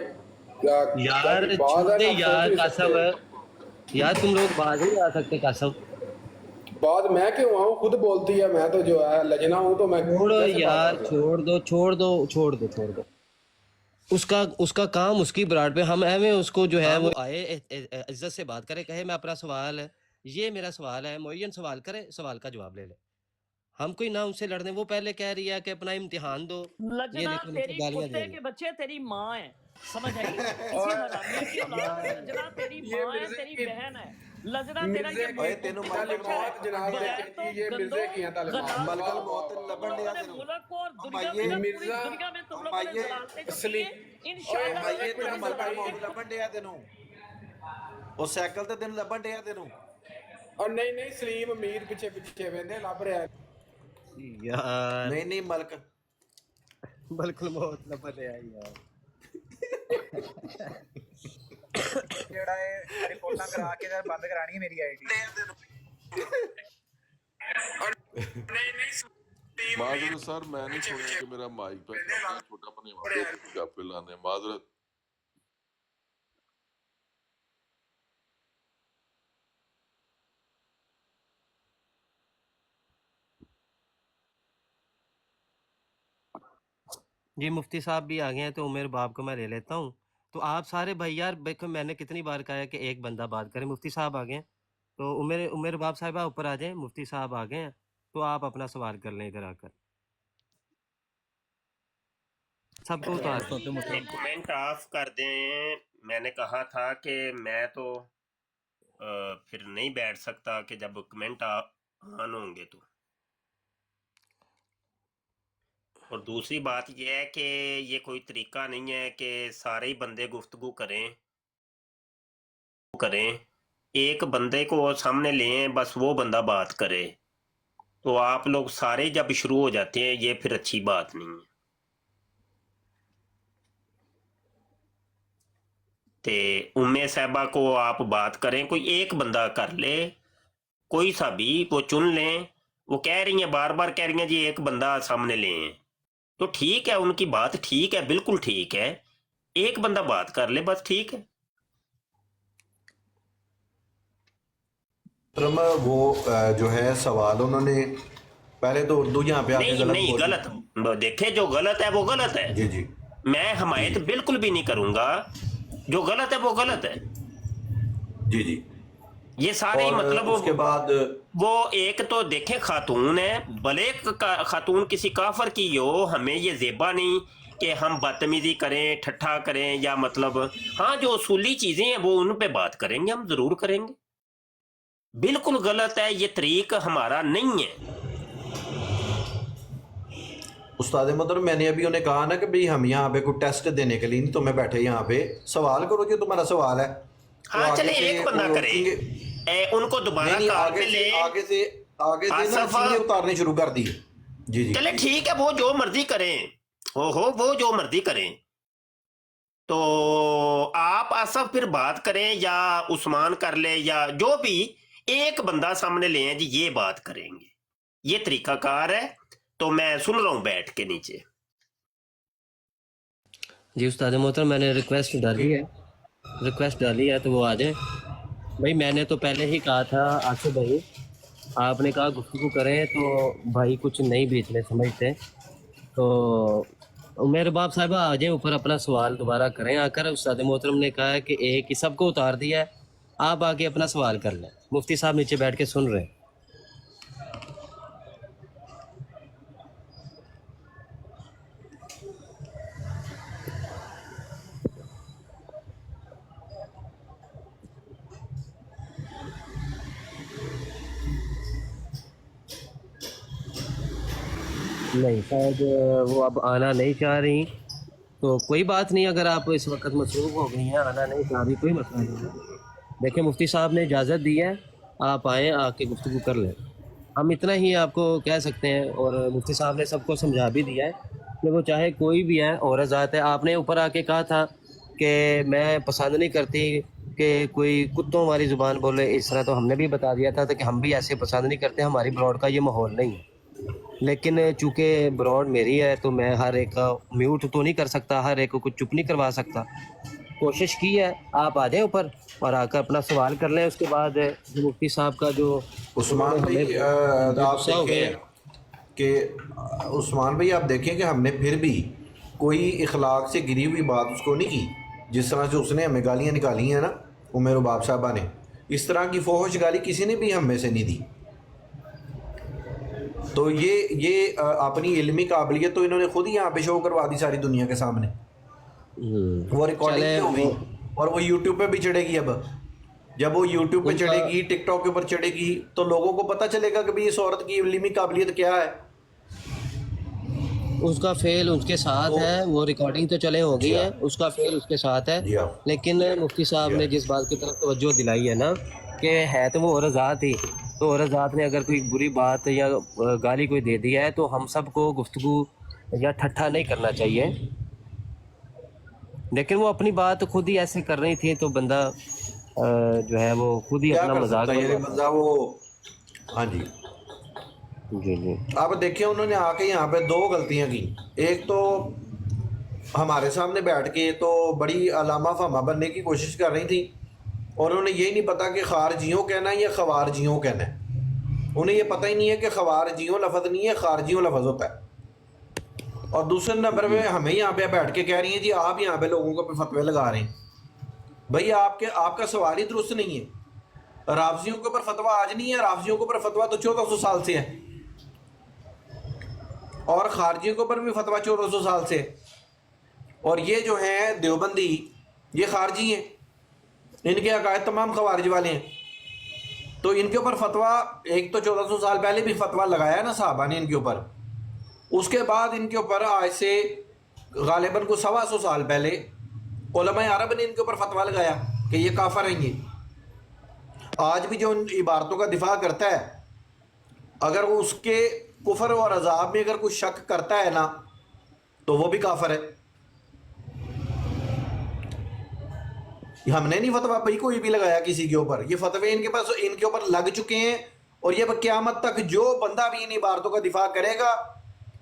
यार बात है छोड़े ना, यार सोच नहीं कासम, सकते। यार तुम लोग बाज नहीं आ सकते कासम। बात मैं क्यों आऊँ, खुद बोलती है। मैं तो जो है लजना हूँ, तो मैं छोड़ो कैसे बात यार, करूं? छोड़ दो छोड़ दो छोड़ दो छोड़ दो। उसका उसका काम उसकी ब्राड पे, हम एवं उसको जो है वो आए इज्जत से बात करे, कहे मैं अपना सवाल है, ये मेरा सवाल है, मुअय्यन सवाल करे, सवाल का जवाब ले ले। हम कोई ना उनसे लड़ने, वो पहले कह रही है कि अपना इम्तिहान दो, ये लजना देखो नीचे तेरी गालियां दे कुत्ते रही के बच्चे तेरी माँ है, समझ आई? किसी हरामी की औलाद में लजना तेरी माँ है, तेरी बहन है। लजना तेरा ये ओए तेनू मलकल मौत जनाब बगैर देखिए, तो ये मिर्जे की हैं तालिबान। मलकल मौत लबन दिया तेनू। मुल्क को और दुनिया अम्माइये, में, पूरी मिर्जा, दुनिया में तुम लोगों ने अम्माइये, जलालते जो असली- किए, इंशाअल्लाह अम्माइये तेनू तुम्हारी मलकल जलालते मौत लबन दिया तेनू। ਉਹ ਸਾਈਕਲ ਤੇ ਤੈਨੂੰ ਲੱਭਣ ਡਿਆ ਤੈਨੂੰ। और नहीं नहीं, सलीम अमीर पीछे पीछे वेंदे लभ रहा है। यार ਨਹੀਂ ਨਹੀਂ ਮਲਕ बिल्कुल बहुत लपट है यार। ਜਿਹੜਾ ਇਹ ਰਿਪੋਰਟਾਂ ਕਰਾ ਕੇ ਤੇ ਬੰਦ ਕਰਾਣੀ ਹੈ ਮੇਰੀ ਆਈਡੀ। माजरत सर, मैंने सुना कि मेरा माइक पे छोटा पने लाने माजरत। جی مفتی صاحب بھی آ گئے ہیں تو عمر باب کو میں لے لیتا ہوں. تو آپ سارے بھائی یار دیکھو میں نے کتنی بار کہا ہے کہ ایک بندہ بات کرے. مفتی صاحب آ گئے ہیں تو عمر باب صاحبہ اوپر آ جائیں. مفتی صاحب آ گئے ہیں تو آپ اپنا سوال کر لیں ادھر آ کر. سب کو اتار دیں. کمنٹ آف کر دیں. میں نے کہا تھا کہ میں تو پھر نہیں بیٹھ سکتا کہ جب کمنٹ آن ہوں گے تو. اور دوسری بات یہ ہے کہ یہ کوئی طریقہ نہیں ہے کہ سارے ہی بندے گفتگو کریں. ایک بندے کو سامنے لیں بس وہ بندہ بات کرے. تو آپ لوگ سارے جب شروع ہو جاتے ہیں یہ پھر اچھی بات نہیں ہے. تے امی صاحبہ کو آپ بات کریں, کوئی ایک بندہ کر لے, کوئی سا بھی وہ چن لیں. وہ کہہ رہی ہیں بار بار کہہ رہی ہیں جی ایک بندہ سامنے لیں, تو ٹھیک ہے ان کی بات ٹھیک ہے, بالکل ٹھیک ہے. ایک بندہ بات کر لے بس ٹھیک ہے. وہ جو ہے سوال انہوں نے پہلے تو اردو یہاں پہ آگے نہیں غلط دیکھیں, جو غلط ہے وہ غلط ہے. جی جی میں حمایت بالکل بھی نہیں کروں گا. جو غلط ہے وہ غلط ہے. جی جی. یہ سارے مطلب اس کے بعد وہ ایک تو دیکھیں خاتون ہے, بھلے خاتون کسی کافر کی ہو, ہمیں یہ زیبا نہیں کہ ہم بدتمیزی کریں, ٹھٹھا کریں, یا مطلب ہاں جو اصولی چیزیں ہیں وہ ان پہ بات کریں گے, ہم ضرور کریں گے. بالکل غلط ہے, یہ طریق ہمارا نہیں ہے. استاد محترم میں نے ابھی انہیں کہا نا کہ بھئی ہم یہاں پہ کوئی ٹیسٹ دینے کے لیے نہیں, تمہیں بیٹھے یہاں پہ سوال کرو جو تمہارا سوال ہے. ہاں چلے ایک بندہ کرے, ان کو دوبارہ کال پہ لے. آگے سے نا چیزیں اتارنے شروع کر دی. جی جی چلے ٹھیک ہے, وہ جو مرضی کریں, وہ جو مرضی کریں. تو آپ آصف پھر بات کریں یا عثمان کر لے یا جو بھی, ایک بندہ سامنے لے ہیں جی یہ بات کریں گے, یہ طریقہ کار ہے. تو میں سن رہا ہوں بیٹھ کے نیچے. جی استاد محترم میں نے ریکویسٹ ڈالی ہے تو وہ آ جائیں. بھائی میں نے تو پہلے ہی کہا تھا آصف بھائی, آپ نے کہا گفتگو کریں تو بھائی کچھ نہیں بیچ میں سمجھتے. تو میرے باپ صاحبہ آ جائیں اوپر, اپنا سوال دوبارہ کریں آ کر. استاد محترم نے کہا ہے کہ ایک ہی سب کو اتار دیا ہے, آپ آگے اپنا سوال کر لیں. مفتی صاحب نیچے بیٹھ کے سن رہے ہیں. نہیں شاید وہ اب آنا نہیں چاہ رہی, تو کوئی بات نہیں, اگر آپ اس وقت مصروف ہو گئی ہیں, آنا نہیں چاہ رہی, کوئی مسئلہ نہیں ہے. دیکھیں مفتی صاحب نے اجازت دی ہے, آپ آئیں آ کے گفتگو کر لیں. ہم اتنا ہی آپ کو کہہ سکتے ہیں, اور مفتی صاحب نے سب کو سمجھا بھی دیا ہے کہ وہ چاہے کوئی بھی ہے, عورت ذات ہے. آپ نے اوپر آ کے کہا تھا کہ میں پسند نہیں کرتی کہ کوئی کتوں والی زبان بولے اس طرح, تو ہم نے بھی بتا دیا تھا کہ ہم بھی ایسے پسند نہیں کرتے, ہماری براڈ کا یہ ماحول نہیں ہے. لیکن چونکہ براڈ میری ہے تو میں ہر ایک کا میوٹ تو نہیں کر سکتا, ہر ایک کو چپ نہیں کروا سکتا. کوشش کی ہے, آپ آ جائیں اوپر اور آ کر اپنا سوال کر لیں. اس کے بعد مفتی صاحب کا جو عثمان بھائی آپ دیکھیں کہ عثمان بھائی آپ دیکھیں کہ ہم نے پھر بھی کوئی اخلاق سے گری ہوئی بات اس کو نہیں کی. جس طرح سے اس نے ہمیں گالیاں نکالی ہیں نا عمر باب صاحبہ نے, اس طرح کی فوحش گالی کسی نے بھی ہم میں سے نہیں دی. تو یہ اپنی علمی قابلیت تو انہوں نے خود ہی یہاں پہ شو کروا دی ساری دنیا کے سامنے. وہ ریکارڈنگ ہو گئی اور وہ یوٹیوب پہ بھی چڑھے گی. اب جب وہ یوٹیوب پہ چڑھے گی, ٹک ٹاک کے اوپر چڑھے گی, تو لوگوں کو پتہ چلے گا کہ بھئی اس عورت کی علمی قابلیت کیا ہے. اس کا فعل اس کے ساتھ ہے, وہ ریکارڈنگ تو چلے ہو گئی ہے, اس کا فعل اس کے ساتھ ہے. لیکن مفتی صاحب نے جس بات کی طرف توجہ دلائی ہے نا کہ ہے تو وہ عورت ذات ہی, تو عورت ذات نے اگر کوئی بری بات یا گالی کوئی دے دی ہے تو ہم سب کو گفتگو یا ٹھٹھا نہیں کرنا چاہیے. لیکن وہ اپنی بات خود ہی ایسے کر رہی تھی تو بندہ جو ہے وہ خود ہی اپنا مذاق بندہ وہ. ہاں جی جی جی. آپ دیکھیں انہوں نے آ کے یہاں پہ دو غلطیاں کی. ایک تو ہمارے سامنے بیٹھ کے تو بڑی علامہ فہمہ بننے کی کوشش کر رہی تھی, اور انہیں یہ نہیں پتا کہ خارجیوں کہنا ہے یا خوارجیوں کہنا ہے. انہیں یہ پتہ ہی نہیں ہے کہ خوارجیوں لفظ نہیں ہے, خارجیوں لفظ ہوتا ہے. اور دوسرے نمبر پہ ہمیں یہاں پہ بیٹھ کے کہہ رہی ہیں جی آپ یہاں پہ لوگوں کو فتوے لگا رہے ہیں. بھائی آپ کا سوال ہی درست نہیں ہے. رافضیوں کے اوپر فتویٰ آج نہیں ہے, رافضیوں کے اوپر فتویٰ تو 1400 سال سے ہے, اور خارجیوں کے اوپر بھی فتویٰ 1400 سال سے ہے. اور یہ جو ہیں دیوبندی, یہ خارجی ہیں, ان کے عقائد تمام خوارج والے ہیں. تو ان کے اوپر فتویٰ ایک تو 1400 سال پہلے بھی فتویٰ لگایا نا صحابہ نے ان کے اوپر. اس کے بعد ان کے اوپر آج سے غالباً کو 125 سال پہلے علماء عرب نے ان کے اوپر فتویٰ لگایا کہ یہ کافر ہیں. یہ آج بھی جو ان عبارتوں کا دفاع کرتا ہے, اگر وہ اس کے کفر اور عذاب میں اگر کوئی شک کرتا ہے نا تو وہ بھی کافر ہے. ہم نے نہیں فتویٰ بھائی کوئی بھی لگایا کسی کے اوپر, یہ فتوے ان کے پاس ان کے اوپر لگ چکے ہیں. اور یہ قیامت تک جو بندہ بھی ان عبارتوں کا دفاع کرے گا,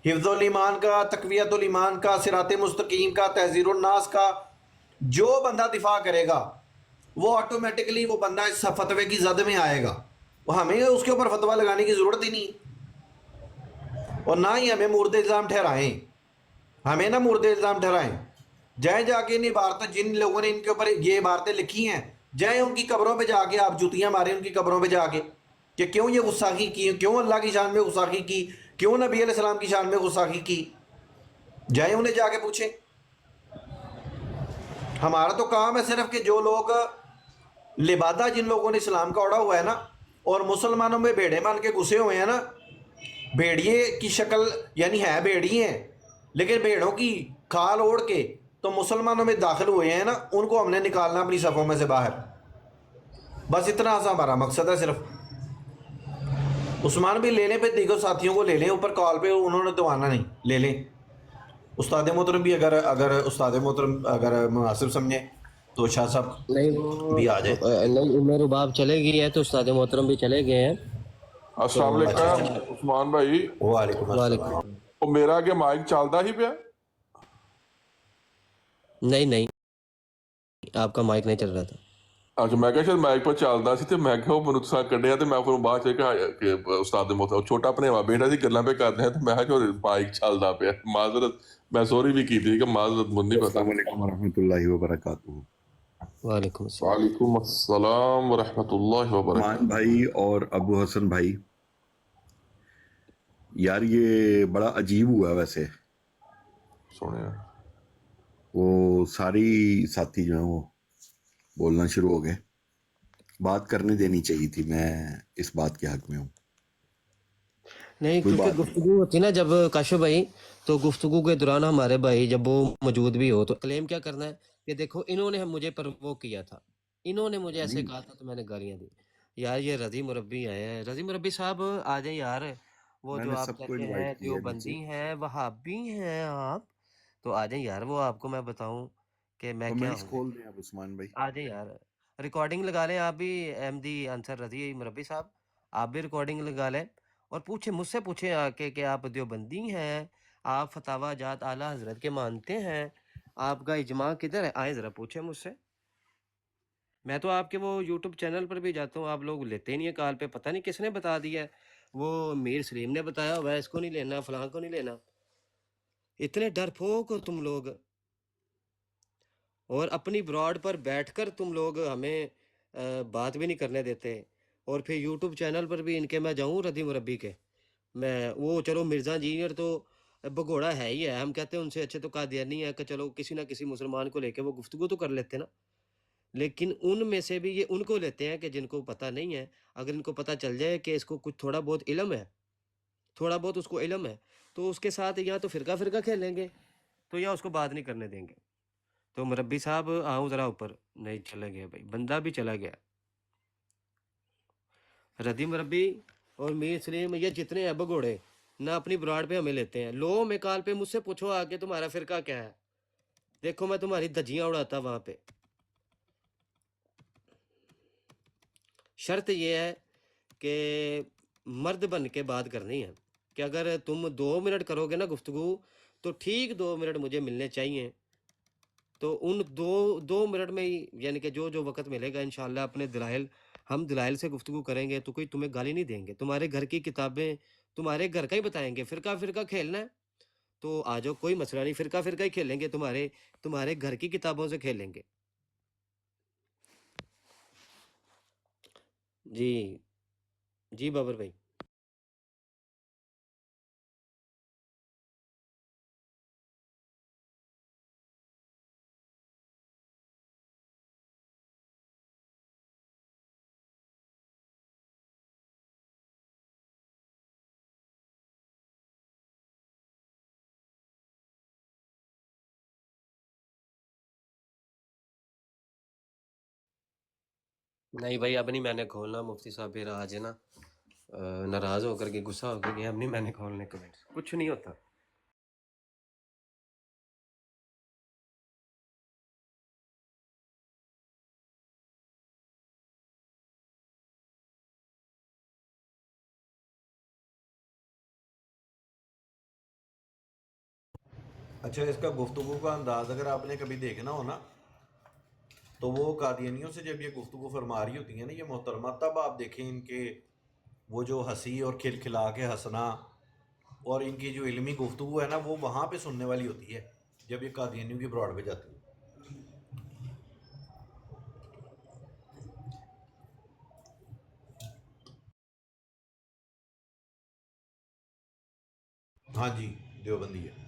حفظ الایمان کا, تقویت الایمان کا, صراط مستقیم کا, تحذیر الناس کا, جو بندہ دفاع کرے گا وہ آٹومیٹکلی وہ بندہ اس فتوے کی زد میں آئے گا. وہ ہمیں اس کے اوپر فتویٰ لگانے کی ضرورت ہی نہیں, اور نہ ہی ہمیں مورد الزام ٹھہرائیں. ہمیں نہ مورد الزام ٹھہرائیں. جائیں جا کے ان عبارتیں, جن لوگوں نے ان کے اوپر یہ عبارتیں لکھی ہیں, جائیں ان کی قبروں پہ جا کے آپ جوتیاں ماریں ان کی قبروں پہ جا کے کہ کیوں یہ گستاخی کی, کیوں اللہ کی شان میں گستاخی کی, کیوں نبی علیہ السلام کی شان میں گستاخی کی. جائیں انہیں جا کے پوچھیں. ہمارا تو کام ہے صرف کہ جو لوگ لبادہ جن لوگوں نے اسلام کا اوڑا ہوا ہے نا, اور مسلمانوں میں بھیڑے مان کے گھسے ہوئے ہیں نا, بھیڑیے کی شکل یعنی ہے بھیڑی ہیں لیکن بھیڑوں کی کھال اوڑھ کے تو مسلمانوں میں داخل ہوئے ہیں نا, ان کو ہم نے نکالنا اپنی صفوں میں سے باہر. بس اتنا سا ہمارا مقصد ہے صرف. عثمان بھی لے لیں, پہ دیگر ساتھیوں کو لے لیں اوپر کال پہ, انہوں نے تو آنا نہیں, لے لیں. استاد محترم بھی اگر استاد محترم اگر مناسب سمجھیں تو شاہ صاحب نہیں بھی آ جائیں. نہیں, عمر باب چلے گئی ہے تو استاد محترم بھی چلے گئے ہیں. السلام علیکم عثمان بھائی. وعلیکم السلام. ਉਹ ਮੇਰਾ ਅੱਗੇ ਮਾਈਕ ਚੱਲਦਾ ਹੀ ਪਿਆ? नहीं, आपका माइक नहीं चल रहा था. ਅੱਛਾ, ਮੈਂ ਕਿਹਾ ਸ਼ਾਇਦ ਮਾਈਕ ਪਰ ਚੱਲਦਾ ਸੀ ਤੇ ਮੈਂ ਕਿਹਾ ਉਹ ਮੈਨੂੰ ਤੁਸੀਂ ਕੱਢਿਆ ਤੇ ਮੈਂ ਫਿਰ ਬਾਅਦ ਚ ਕਿਹਾ ਕਿ ਉਸਤਾਦ ਦੇ ਮੁਹੱਤਰਮ ਛੋਟਾ ਭਣੇਵਾ ਬੇਟਾ ਸੀ, ਗੱਲਾਂ ਪੇ ਕਰਦੇ ਆ ਤੇ ਮੈਂ ਕਿਹਾ ਜੋ ਮਾਈਕ ਚੱਲਦਾ ਪਿਆ. ਮਾਜ਼ਰਤ, ਮੈਂ ਸੋਰੀ ਵੀ ਕੀਤੀ ਕਿ ਮਾਜ਼ਰਤ ਮੈਨੂੰ ਨਹੀਂ ਪਤਾ. السلام علیکم ورحمۃ اللہ وبرکاتہ. وعلیکم السلام. وعلیکم السلام ورحمۃ اللہ وبرکاتہ. مان بھائی اور ابو حسن بھائی, یار یہ بڑا عجیب ہوا ہے ویسے. سنیا وہ ساری ساتھی جو ہیں وہ بولنا شروع ہو گئے. بات کرنے دینی چاہیے تھی, میں اس بات کے حق میں ہوں. نہیں, کیونکہ گفتگو ہوتی نا جب کاشف بھائی, تو گفتگو کے دوران ہمارے بھائی جب وہ موجود بھی ہو تو کلیم کیا کرنا ہے کہ دیکھو انہوں نے مجھے پرووک کیا تھا, انہوں نے مجھے ایسے کہا تھا تو میں نے گالیاں دی. یار یہ رضی مربی آئے ہیں, رضی مربی صاحب آ جائیں یار. وہ جو آپ کہتے ہیں دیوبندی ہیں, وہابی ہیں آپ, تو آ جائیں یار. وہ آپ کو میں بتاؤں کہ میں کیا ہوں. کھول دیں آپ عثمان بھائی. آ جائیں یار, ریکارڈنگ لگا لیں آپ بھی, احمدی انصر رضی مربی صاحب آپ بھی ریکارڈنگ لگا لیں اور پوچھیں, مجھ سے پوچھیں آ کے کہ آپ دیوبندی ہیں, آپ فتاویٰ جات اعلیٰ حضرت کے مانتے ہیں, آپ کا اجماع کدھر ہے, آئیں ذرا پوچھیں مجھ سے. میں تو آپ کے وہ یوٹیوب چینل پر بھی جاتا ہوں, آپ لوگ لیتے ہی نہیں ہیں کال پہ. پتہ نہیں کس نے بتا دیا ہے, وہ میر سلیم نے بتایا ہوا ہے, اس کو نہیں لینا, فلاں کو نہیں لینا. اتنے ڈرپوک ہو تم لوگ, اور اپنی براڈ پر بیٹھ کر تم لوگ ہمیں بات بھی نہیں کرنے دیتے. اور پھر یوٹیوب چینل پر بھی ان کے میں جاؤں رضی مربی کے, میں وہ چلو مرزا جینئر تو بگوڑا ہے ہی ہے, ہم کہتے ہیں ان سے اچھے تو قادیانی ہے کہ چلو کسی نہ کسی مسلمان کو لے کے وہ گفتگو تو کر لیتے نا. لیکن ان میں سے بھی یہ ان کو لیتے ہیں کہ جن کو پتہ نہیں ہے. اگر ان کو پتہ چل جائے کہ اس کو کچھ تھوڑا بہت علم ہے, تھوڑا بہت اس کو علم ہے, تو اس کے ساتھ یا تو فرقہ کھیلیں گے تو یا اس کو بات نہیں کرنے دیں گے. تو مربی صاحب آؤں ذرا اوپر. نہیں, چلے گیا بھائی, بندہ بھی چلا گیا. ردی مربی اور میر سلیم یہ جتنے ہیں بگوڑے نہ اپنی براڈ پہ ہمیں لیتے ہیں. لو میں کال پہ مجھ سے پوچھو آ کے تمہارا فرقہ کیا ہے, دیکھو میں تمہاری دھجیاں اڑاتا وہاں پہ. شرط یہ ہے کہ مرد بن کے بات کرنی ہے, کہ اگر تم 2 منٹ کرو گے نا گفتگو تو ٹھیک 2 منٹ مجھے ملنے چاہیے. تو ان 2 منٹ میں ہی یعنی کہ جو وقت ملے گا انشاءاللہ اپنے دلائل, ہم دلائل سے گفتگو کریں گے. تو کوئی تمہیں گالی نہیں دیں گے, تمہارے گھر کی کتابیں تمہارے گھر کا ہی بتائیں گے. فرقہ کھیلنا ہے تو आ जाओ, कोई मसला नहीं, फिरका फिरका ही खेलेंगे, तुम्हारे घर की किताबों से खेलेंगे। जी जी बाबर भाई। नहीं भाई, अब नहीं मैंने खोलना, मुफ्ती साहब फिर आज है ना नाराज होकर के, गुस्सा होकर के, अब नहीं मैंने खोलने कमेंट्स, कुछ नहीं होता। अच्छा, इसका गुफ्तगू का अंदाज अगर आपने कभी देखना हो ना, तो वो कादियानियों से जब ये गुफ्तगू फरमा रही होती है ना ये मोहतरमा, तब आप देखें इनके वो जो हंसी और खिलखिला के हंसना, और इनकी जो इल्मी गुफ्तगू है ना, वो वहाँ पे सुनने वाली होती है जब ये कादियानियों की ब्रॉड पे जाती है। हाँ जी, देवबंदी है।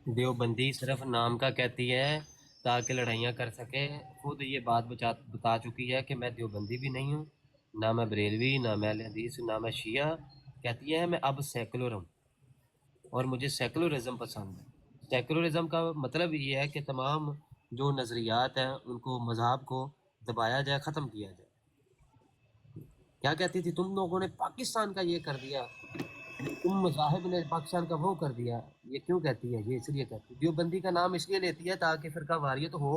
देवबंदी सिर्फ नाम का कहती है ताकि लड़ाइयाँ कर सके, खुद ये बात बता चुकी है कि मैं देवबंदी भी नहीं हूँ, ना मैं बरेलवी, ना मैं अहले हदीस, ना मैं शिया। कहती है मैं अब सेकुलर हूँ और मुझे सेकुलरिज्म पसंद है। सेकुलरिज्म का मतलब ये है कि तमाम जो नज़रियात हैं उनको, मज़हब को दबाया जाए, ख़त्म किया जाए। क्या कहती थी, तुम लोगों ने पाकिस्तान का ये कर दिया, तुम मज़ाहिब ने पाकिस्तान का वो कर दिया। ये क्यों कहती है? ये इसलिए कहती है, देवबंदी का नाम इसलिए लेती है ताकि फ़िरका वारियत हो,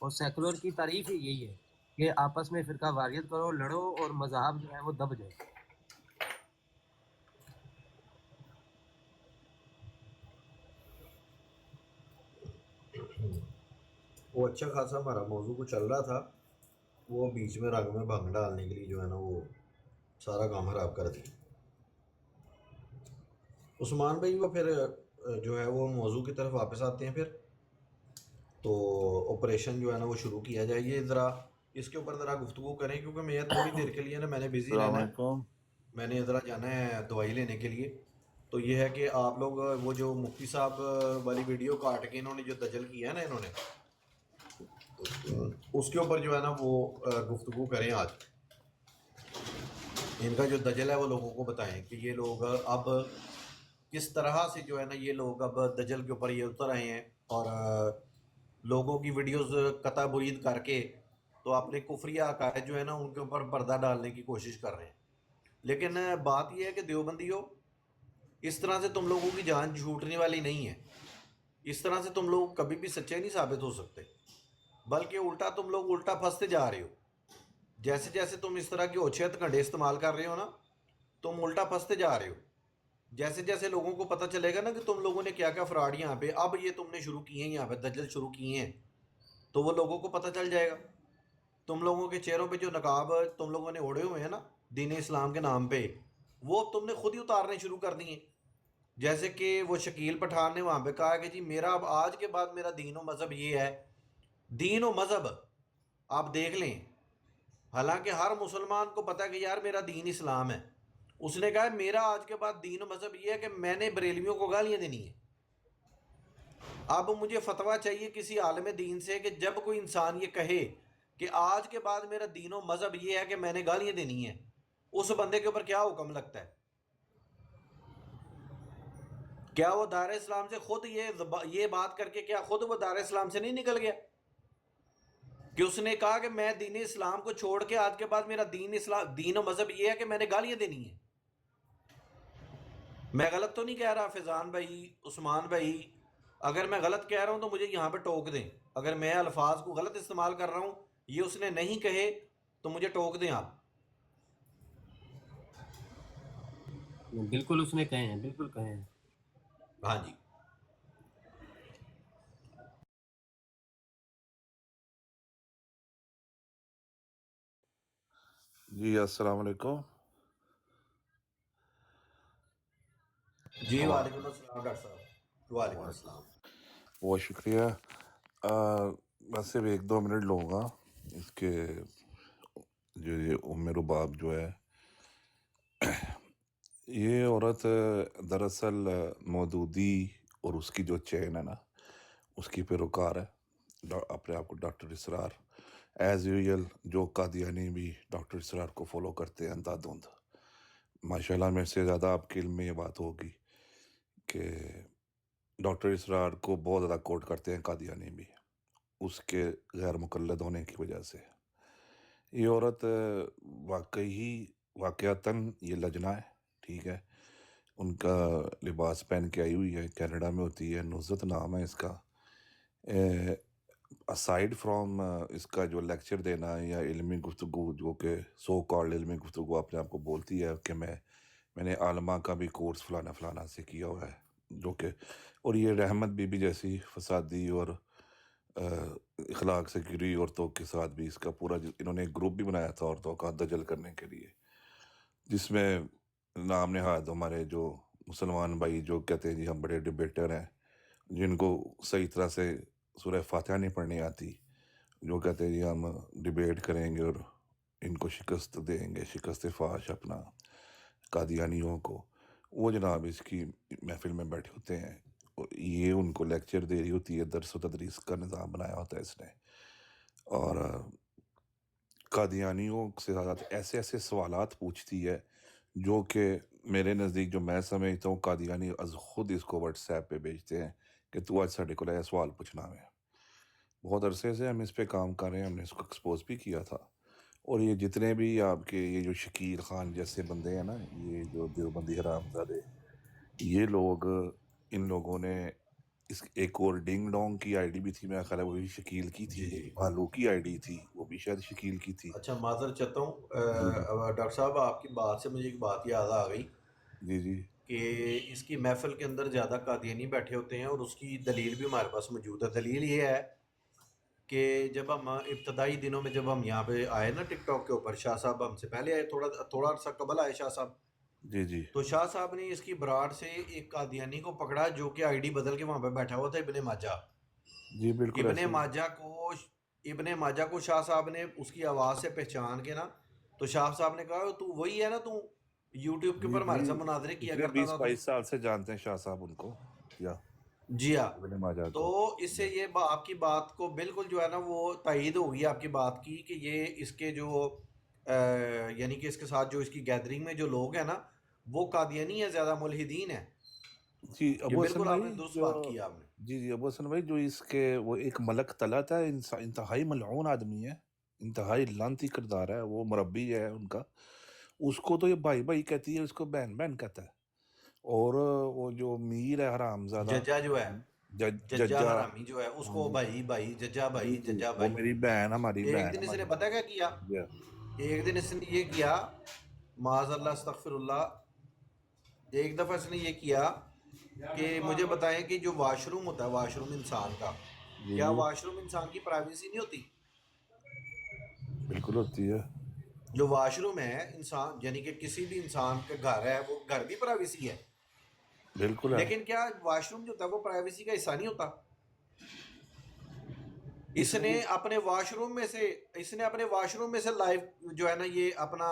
और सेकुलर की तारीफ ही यही है कि आपस में फ़िरका वारियत करो, लड़ो और मज़हब जो है वो दब जाए। वो अच्छा खासा हमारा मौजू को चल रहा था, वो बीच में रंग में भंग डालने के लिए जो है ना वो सारा काम खराब कर दिया। उस्मान भाई वो फिर जो है वो मौजू की तरफ वापस आते हैं फिर, तो ऑपरेशन जो है ना वो शुरू किया जाए। ये ज़रा इसके ऊपर ज़रा गुफ्तगू करें, क्योंकि मैं थोड़ी देर के लिए ना मैंने बिज़ी रहना है, मैंने ज़रा जाना है दवाई लेने के लिए। तो ये है कि आप लोग वो जो मुफ्ती साहब वाली वीडियो काट के इन्होंने जो दजल किया है ना इन्होंने, उसके ऊपर जो है ना वो गुफ्तगू करें आज। इनका जो दजल है वो लोगों को बताएं कि ये लोग अब किस तरह से जो है ना ये लोग अब दजल के ऊपर ये उतर आए हैं, और लोगों की वीडियोस कता बुरीद करके तो अपने कुफरिया अकायद जो है ना उनके ऊपर पर्दा डालने की कोशिश कर रहे हैं। लेकिन बात यह है कि देवबंदियों, इस तरह से तुम लोगों की जान छूटने वाली नहीं है, इस तरह से तुम लोग कभी भी सच्चे नहीं साबित हो सकते, बल्कि उल्टा तुम लोग उल्टा फंसते जा रहे हो। जैसे जैसे तुम इस तरह के ओछे हथकंडे इस्तेमाल कर रहे हो ना, तुम उल्टा फंसते जा रहे हो। जैसे जैसे लोगों को पता चलेगा ना कि तुम लोगों ने क्या क्या फ्रॉड यहाँ पे अब ये तुमने शुरू किए हैं, यहाँ पे दज्जल शुरू किए हैं, तो वो लोगों को पता चल जाएगा। तुम लोगों के चेहरों पे जो नकाब तुम लोगों ने ओढ़े हुए हैं ना दीन इस्लाम के नाम पे, वो तुमने खुद ही उतारने शुरू कर दिए। जैसे कि वो शकील पठान ने वहाँ पे कहा कि जी मेरा अब आज के बाद मेरा दीन व मज़हब ये है। दीन व मज़हब आप देख लें, हालांकि हर मुसलमान को पता है कि यार मेरा दीन इस्लाम है, उसने कहा मेरा आज के बाद दीन व मज़हब ये है कि मैंने बरेलवियों को गालियाँ देनी है। अब मुझे फतवा चाहिए किसी आलम दीन से कि जब कोई इंसान ये कहे कि आज के बाद मेरा दीन व मज़हब ये है कि मैंने गालियाँ देनी है, उस बंदे के ऊपर क्या हुक्म लगता है? क्या वो दायरा इस्लाम से खुद ये बात करके क्या खुद वो दायरा इस्लाम से नहीं निकल गया कि उसने कहा कि मैं दीन इस्लाम को छोड़ के आज के बाद मेरा दीन व मज़हब ये है कि मैंने गालियाँ देनी है? मैं गलत तो नहीं कह रहा फैज़ान भाई, उस्मान भाई, अगर मैं गलत कह रहा हूं तो मुझे यहाँ पे टोक दें। अगर मैं अल्फाज को गलत इस्तेमाल कर रहा हूं, ये उसने नहीं कहे, तो मुझे टोक दें आप। बिल्कुल उसने कहे हैं, बिल्कुल कहे हैं। हाँ जी। जी अस्सलाम वालेकुम। جی وعلیکم السلام ڈاکٹر صاحب. وعلیکم السلام. بہت شکریہ. بس صرف 1-2 منٹ لوں گا. اس کے جو یہ ام رباب جو ہے، یہ عورت دراصل مودودی اور اس کی جو چین ہے نا، اس کی پیروکار ہے. اپنے آپ کو ڈاکٹر اسرار ایز یوزل، جو قادیانی بھی ڈاکٹر اسرار کو فالو کرتے ہیں اندھا دھند. ماشاءاللہ میرے سے زیادہ آپ کے علم میں یہ بات ہوگی کہ ڈاکٹر اسرار کو بہت زیادہ کوٹ کرتے ہیں قادیانی بھی، اس کے غیر مقلد ہونے کی وجہ سے. یہ عورت واقعتاً یہ لجنا ہے، ٹھیک ہے. ان کا لباس پہن کے آئی ہوئی ہے، کینیڈا میں ہوتی ہے، نصرت نام ہے اس کا. اسائڈ فرام اس کا جو لیکچر دینا یا علمی گفتگو، جو کہ سو کالڈ علمی گفتگو اپنے آپ کو بولتی ہے کہ میں نے عالمہ کا بھی کورس فلانا فلانا سے کیا ہوا ہے، جو کہ اور یہ رحمت بی بی جیسی فسادی اور اخلاق سے گری عورتوں کے ساتھ بھی اس کا پورا انہوں نے ایک گروپ بھی بنایا تھا عورتوں کا دجل کرنے کے لیے، جس میں نام نہاد ہمارے جو مسلمان بھائی جو کہتے ہیں جی ہم بڑے ڈبیٹر ہیں، جن کو صحیح طرح سے سورہ فاتحہ نہیں پڑھنی آتی، جو کہتے ہیں جی ہم ڈبیٹ کریں گے اور ان کو شکست دیں گے، شکست فاش اپنا قادیانیوں کو. وہ جناب اس کی محفل میں بیٹھے ہوتے ہیں، یہ ان کو لیکچر دے رہی ہوتی ہے، درس و تدریس کا نظام بنایا ہوتا ہے اس نے. اور قادیانیوں سے زیادہ ایسے ایسے سوالات پوچھتی ہے جو کہ میرے نزدیک جو میں سمجھتا ہوں قادیانی از خود اس کو واٹس ایپ پہ بھیجتے ہیں کہ تو آج ساڈے کو یہ سوال پوچھنا ہے. بہت عرصے سے ہم اس پہ کام کر رہے ہیں، ہم نے اس کو ایکسپوز بھی کیا تھا. اور یہ جتنے بھی آپ کے یہ جو شکیل خان جیسے بندے ہیں نا، یہ جو دیوبندی حرام زادے، یہ لوگ، ان لوگوں نے ایک اور ڈنگ ڈونگ کی آئی ڈی بھی تھی، میرا خیال ہے وہ بھی شکیل کی تھی، بھالو کی آئی ڈی تھی، وہ بھی شاید شکیل کی تھی. اچھا معذرت چاہتا ہوں ڈاکٹر صاحب، آپ کی بات سے مجھے ایک بات یاد آ گئی جی کہ اس کی محفل کے اندر زیادہ قادیانی بیٹھے ہوتے ہیں، اور اس کی دلیل بھی ہمارے پاس موجود ہے. دلیل یہ ہے کہ جب ہم ابتدائی دنوں میں جب ہم یہاں پہ آئے نا ٹک ٹاک کے اوپر، شاہ صاحب ہم سے پہلے آئے، تھوڑا عرصہ قبل آئے شاہ صاحب. جی تو شاہ صاحب نے اس کی براڑ سے ایک قادیانی کو پکڑا جو کہ آئی ڈی بدل کے وہاں پہ بیٹھا ہوا تھا، ابن ماجہ. جی بالکل ابن ماجہ کو شاہ صاحب نے اس کی آواز سے پہچان کے نا، تو شاہ صاحب نے کہا تو وہی ہے نا، تو یوٹیوب کے اوپر ہمارے ساتھ مناظرے کیا کرتا تھا. 20-22 سال سے جانتے ہیں شاہ صاحب ان کو. جی ہاں. ابن ماجہ تو اس سے یہ آپ کی بات کو بالکل جو ہے نا وہ تائید ہوگی آپ کی بات کی کہ یہ اس کے جو یعنی کہ اس کے ساتھ جو اس کی گیدرنگ میں جو لوگ ہیں نا وہ قادیانی ہے، زیادہ ملحدین ہیں. جی ابو حسن بالکل آپ نے بھائی درست بات کی آپ نے. جی ابو حسن بھائی، جو اس کے وہ ایک ملک طلعت ہے، انتہائی ملعون آدمی ہے، انتہائی لعنتی کردار ہے، وہ مربی ہے ان کا. اس کو تو یہ بھائی بھائی کہتی ہے، اس کو بہن بہن کہتا ہے. اور وہ جو میر ہے حرام زادہ، ججا جو ہے، ججا حرامی جو ہے، اس کو بھائی بھائی ججا بھائی ججا وہ بھائی. میری بہن، ہماری ایک بہن. دن اس نے پتہ کیا کیا؟ ایک دن اس نے یہ کیا، معاذ اللہ استغفر اللہ، ایک دفعہ اس نے یہ کیا کہ مجھے بتائیں کہ جو واش روم ہوتا ہے، واش روم انسان کا، کیا واش روم انسان کی پرائیویسی نہیں ہوتی؟ بالکل ہوتی ہے. جو واش روم ہے انسان، یعنی کہ کسی بھی انسان کا گھر ہے، وہ گھر بھی پرائیویسی ہے. بالکل ہے. لیکن کیا واش روم جو ہوتا ہے وہ پرائیویسی کا حصہ نہیں ہوتا؟ اس نے اپنے واش روم میں سے لائیو جو ہے نا یہ اپنا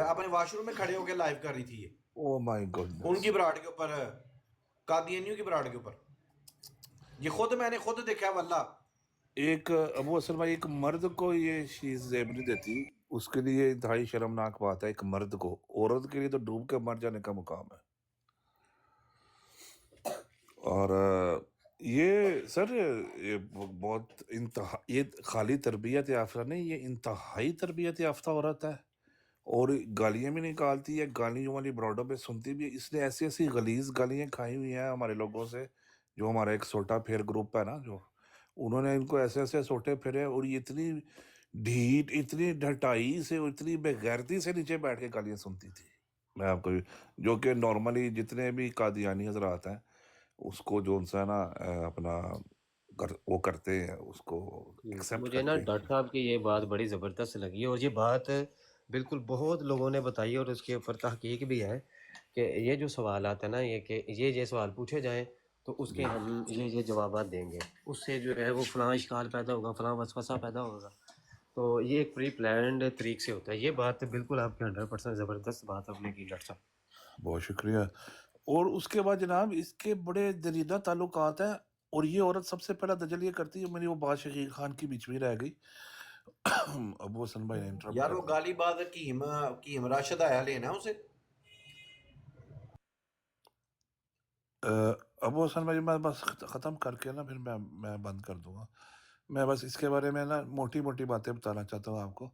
اپنے واش روم میں کھڑے ہو کے لائیو کر رہی تھی. او مائی گاڈ، ان کی براڈ کے اوپر، قادیانیوں کی براڈ کے اوپر. یہ میں نے خود دیکھا ہے واللہ. ایک ابو حسن بھائی، ایک مرد کو یہ چیز زیب نہیں دیتی، اس کے لیے انتہائی شرمناک بات ہے. ایک مرد کو، عورت کے لیے تو ڈوب کے مر جانے کا مقام ہے. اور یہ سر یہ بہت یہ خالی تربیت یافتہ نہیں، یہ انتہائی تربیت یافتہ عورت ہے. اور گالیاں بھی نکالتی ہے، گالیوں والی براڈوں پہ سنتی بھی ہے. اس نے ایسی ایسی غلیظ گالیاں کھائی ہوئی ہیں ہمارے لوگوں سے، جو ہمارا ایک سوٹا پھیر گروپ ہے نا، جو انہوں نے ان کو ایسے ایسے سوٹے پھیرے، اور یہ اتنی ڈھیٹ، اتنی ڈھٹائی سے، اتنی بےغیرتی سے نیچے بیٹھ کے گالیاں سنتی تھی. میں آپ کو جو کہ نارملی جتنے بھی قادیانی حضرات ہیں اس کو جو ان سے نا اپنا وہ کرتے ہیں، اس کو ایکسیپٹ مجھے نا ڈاکٹر صاحب کی یہ بات بڑی زبردست لگی، اور یہ بات بالکل بہت لوگوں نے بتائی اور اس کے اوپر تحقیق بھی ہے کہ یہ جو سوالات ہیں نا، یہ کہ یہ سوال پوچھے جائیں تو اس کے ہم یہ جوابات دیں گے، اس سے جو ہے وہ فلاں اشکال پیدا ہوگا، فلاں وسوسہ پیدا ہوگا. تو یہ ایک پری پلانڈ طریق سے ہوتا ہے. یہ بات بالکل آپ کی 100% زبردست بات آپ نے کی ڈاکٹر صاحب. بہت شکریہ. اور اس کے بعد جناب اس کے بڑے دریدہ تعلقات ہیں، اور یہ عورت سب سے پہلا دجل یہ کرتی ہے. میری وہ بات شکیل خان کی بیچ میں رہ گئی. ابو حسن بھائی نے انٹرپٹ یار کر وہ دیا. گالی بات کیم راشد آیا لینا اسے. ابو حسن بھائی میں بس ختم کر کے نا پھر میں بند کر دوں گا. میں بس اس کے بارے میں نا موٹی موٹی باتیں بتانا چاہتا ہوں آپ کو.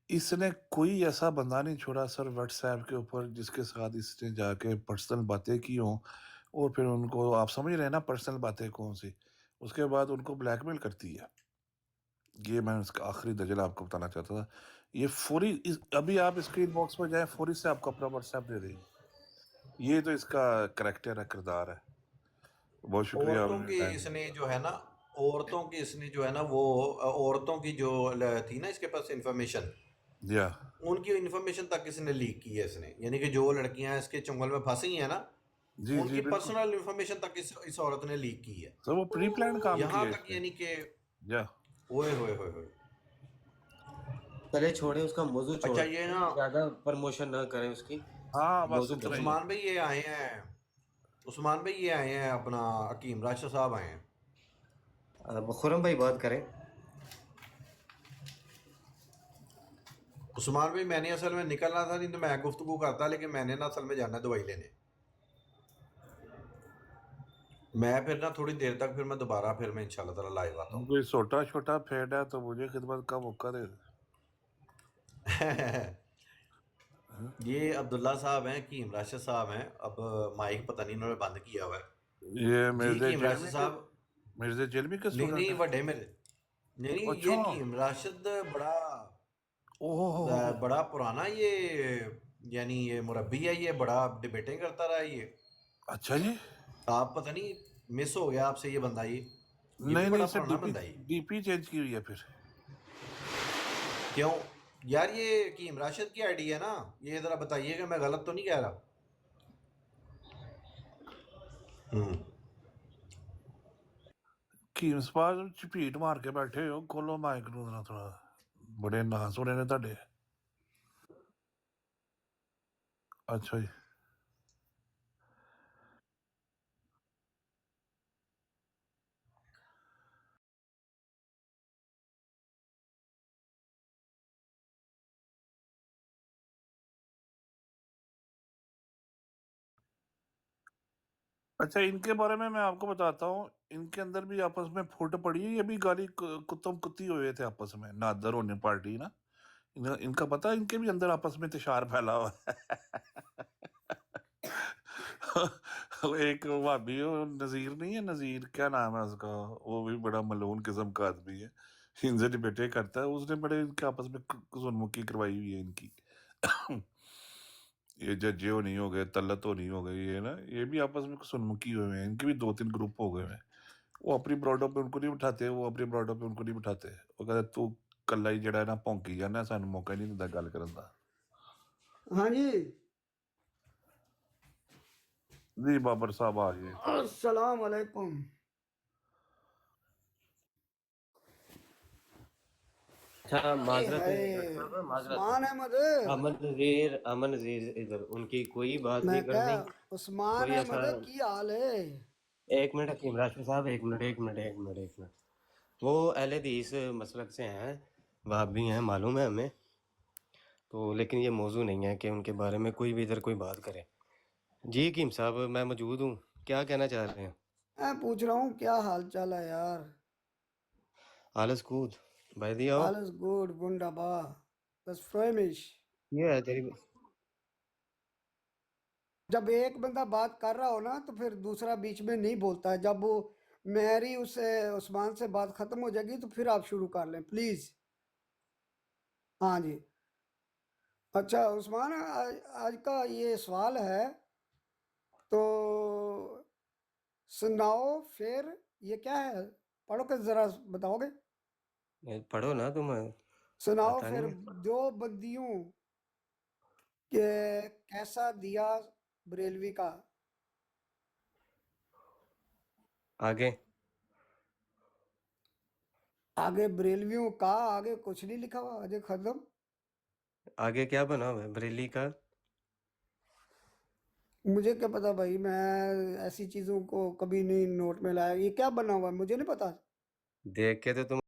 اس نے کوئی ایسا بندہ نہیں چھوڑا سر واٹس ایپ کے اوپر جس کے ساتھ اس نے جا کے پرسنل باتیں کی ہوں، اور پھر ان کو آپ سمجھ رہے ہیں نا پرسنل باتیں کون سی، اس کے بعد ان کو بلیک میل کرتی ہے. یہ میں اس کا آخری دجل آپ کو بتانا چاہتا تھا. یہ فوری ابھی آپ اسکرین باکس میں جائیں، فوری سے آپ کو اپنا واٹس ایپ دے دیں. یہ تو اس کا کریکٹر ہے، کردار ہے. بہت شکریہ آپ عورتوں نے کی ٹائم اس دیا. نے جو ہے نا عورتوں کی اس نے جو ہے نا وہ عورتوں کی جو تھی نا اس کے پاس انفارمیشن، یا ان کی انفارمیشن تک اس نے لیک کی ہے اس نے. یعنی کہ جو لڑکیاں اس کے چنگل میں پھنسی ہیں نا، جی ان جی کی بالکل پرسنل انفارمیشن تک اس عورت نے لیک کی ہے. سر، وہ پری پلان کام یہاں کیا ہے اس تک نے. یعنی کہ یا ہوئے ہوئے ہوئے ہوئے. چلے چھوڑیں اس کا موضوع، اچھا چھوڑیں یہ نا زیادہ پروموشن نہ کریں اس کی. ہاں بس موضوع اتنا بدلیں. ہی ہے. عثمان بھائی یہ آئے ہیں، عثمان بھائی یہ آئے ہیں، اپنا حکیم راشد صاحب آئے ہیں. خرم بھائی بات کریں. عثمان بھائی میں نے اصل میں نکلنا تھا، نہیں تو میں گفتگو کرتا، لیکن میں نے نا اصل میں جانا دوائی لینے. میں پھر نا تھوڑی دیر تک پھر میں دوبارہ پھر میں انشاءاللہ تعالی لائیو آتا ہوں. کوئی چھوٹا چھوٹا پھیڑ ہے تو مجھے خدمت کا موقع دے. یہ عبداللہ صاحب ہیں، حکیم راشد صاحب ہیں. اب مائک پتہ نہیں انہوں نے بند کیا ہوا ہے. یہ جی مرزا حکیم راشد جیلمی کے صاحب. مرزا جیلمی کے نہیں اسٹوڈنٹ نہیں ہے. وڈے میرے نہیں نہیں، اچھا. یہ حکیم راشد اوہ بڑا پرانا یہ یعنی یہ مربی ہے، یہ بڑا ڈبیٹیں کرتا رہا ہے یہ. اچھا جی. آپ پتہ نہیں مس ہو گیا آپ سے یہ بندہ. یہ بھی نہیں نہیں بڑا سر، پرانا بندہ ہے. ڈی پی چینج کی ہوئی ہے پھر. کیوں یار یہ حکیم راشد کی آئی ڈی ہے نا، یہ ذرا بتائیے کہ میں غلط تو نہیں کہہ رہا. کی مسپار چپیٹ مار کے بیٹھے ہو، کھولو مائک نو ذرا تھوڑا. بڑے نا سنے نے تھے. اچھا جی. اچھا ان کے بارے میں آپ کو بتاتا ہوں. ان کے اندر بھی آپس میں پھوٹ پڑی ہے. یہ بھی گالی کتم کتی ہوئے تھے آپس میں. نادر ہونے پارٹی نا، ان کا پتہ ان کے بھی اندر آپس میں تشار پھیلا ہوا ہے. ایک بھابی نذیر نہیں ہے، نذیر کیا نام ہے اس کا، وہ بھی بڑا ملعون قسم کا آدمی ہے. ان سے ڈبیٹیں کرتا ہے. اس نے بڑے ان کے آپس میں زنمکی کروائی ہوئی ہے ان کی. یہ ججے ہو نہیں ہو گئے، تلت ہو نہیں ہو گئے، یہ نا یہ بھی آپس میں سنمکی ہوئے ہیں. ان کے بھی 2-3 گروپ ہو گئے ہیں. وہ اپنی براڈوں پہ ان کو نہیں بٹھاتے، وہ اپنی براڈوں پہ ان کو نہیں بٹھاتے. وہ کہتے تو کلا ہی جڑا ہے نا پونکی جانا، سانو موقع نہیں دیندا گل کرن دا. ہاں جی جی بابر صاحب آ گئے. السلام علیکم. اچھا معذرت ہے اے ڈاکٹر صاحب، معذرت ہے. عثمان احمد، امن نذیر ادھر، ان کی کوئی بات میں نہیں کہا کرنی. عثمان کوئی ایسا، احمد کی حال ہے؟ ایک منٹ حکیم راشد صاحب، ایک منٹ. وہ اہل حدیث مسلک سے ہیں، وہابی ہیں، معلوم ہے ہمیں تو، لیکن یہ موضوع نہیں ہے کہ ان کے بارے میں کوئی بھی ادھر کوئی بات کرے. جی حکیم صاحب میں موجود ہوں، کیا کہنا چاہ رہے ہیں؟ میں پوچھ رہا ہوں کیا حال چال ہے یار؟ آلس کود بھائی دی آؤ. Alles gut, wunderbar. Das freut mich. یہ ہے تیری. جب ایک بندہ بات کر رہا ہو نا تو پھر دوسرا بیچ میں نہیں بولتا ہے. جب وہ میری اس سے عثمان سے بات ختم ہو جائے گی تو پھر آپ شروع کر لیں پلیز. ہاں جی. اچھا عثمان، آج کا یہ سوال ہے تو سناؤ پھر. یہ کیا ہے؟ پڑھو کہ ذرا بتاؤ گے؟ پڑھو نا تم. سناؤ آتا پھر نہیں ہے. دو بندیوں کہ کیسا دیا बरेलवी का। आगे आगे बरेलवियों का, आगे कुछ नहीं लिखा हुआ, आगे खत्म। आगे क्या बना हुआ है बरेली का? मुझे क्या पता भाई, मैं ऐसी चीजों को कभी नहीं नोट में लाया। ये क्या बना हुआ है मुझे नहीं पता। देख के तो तुम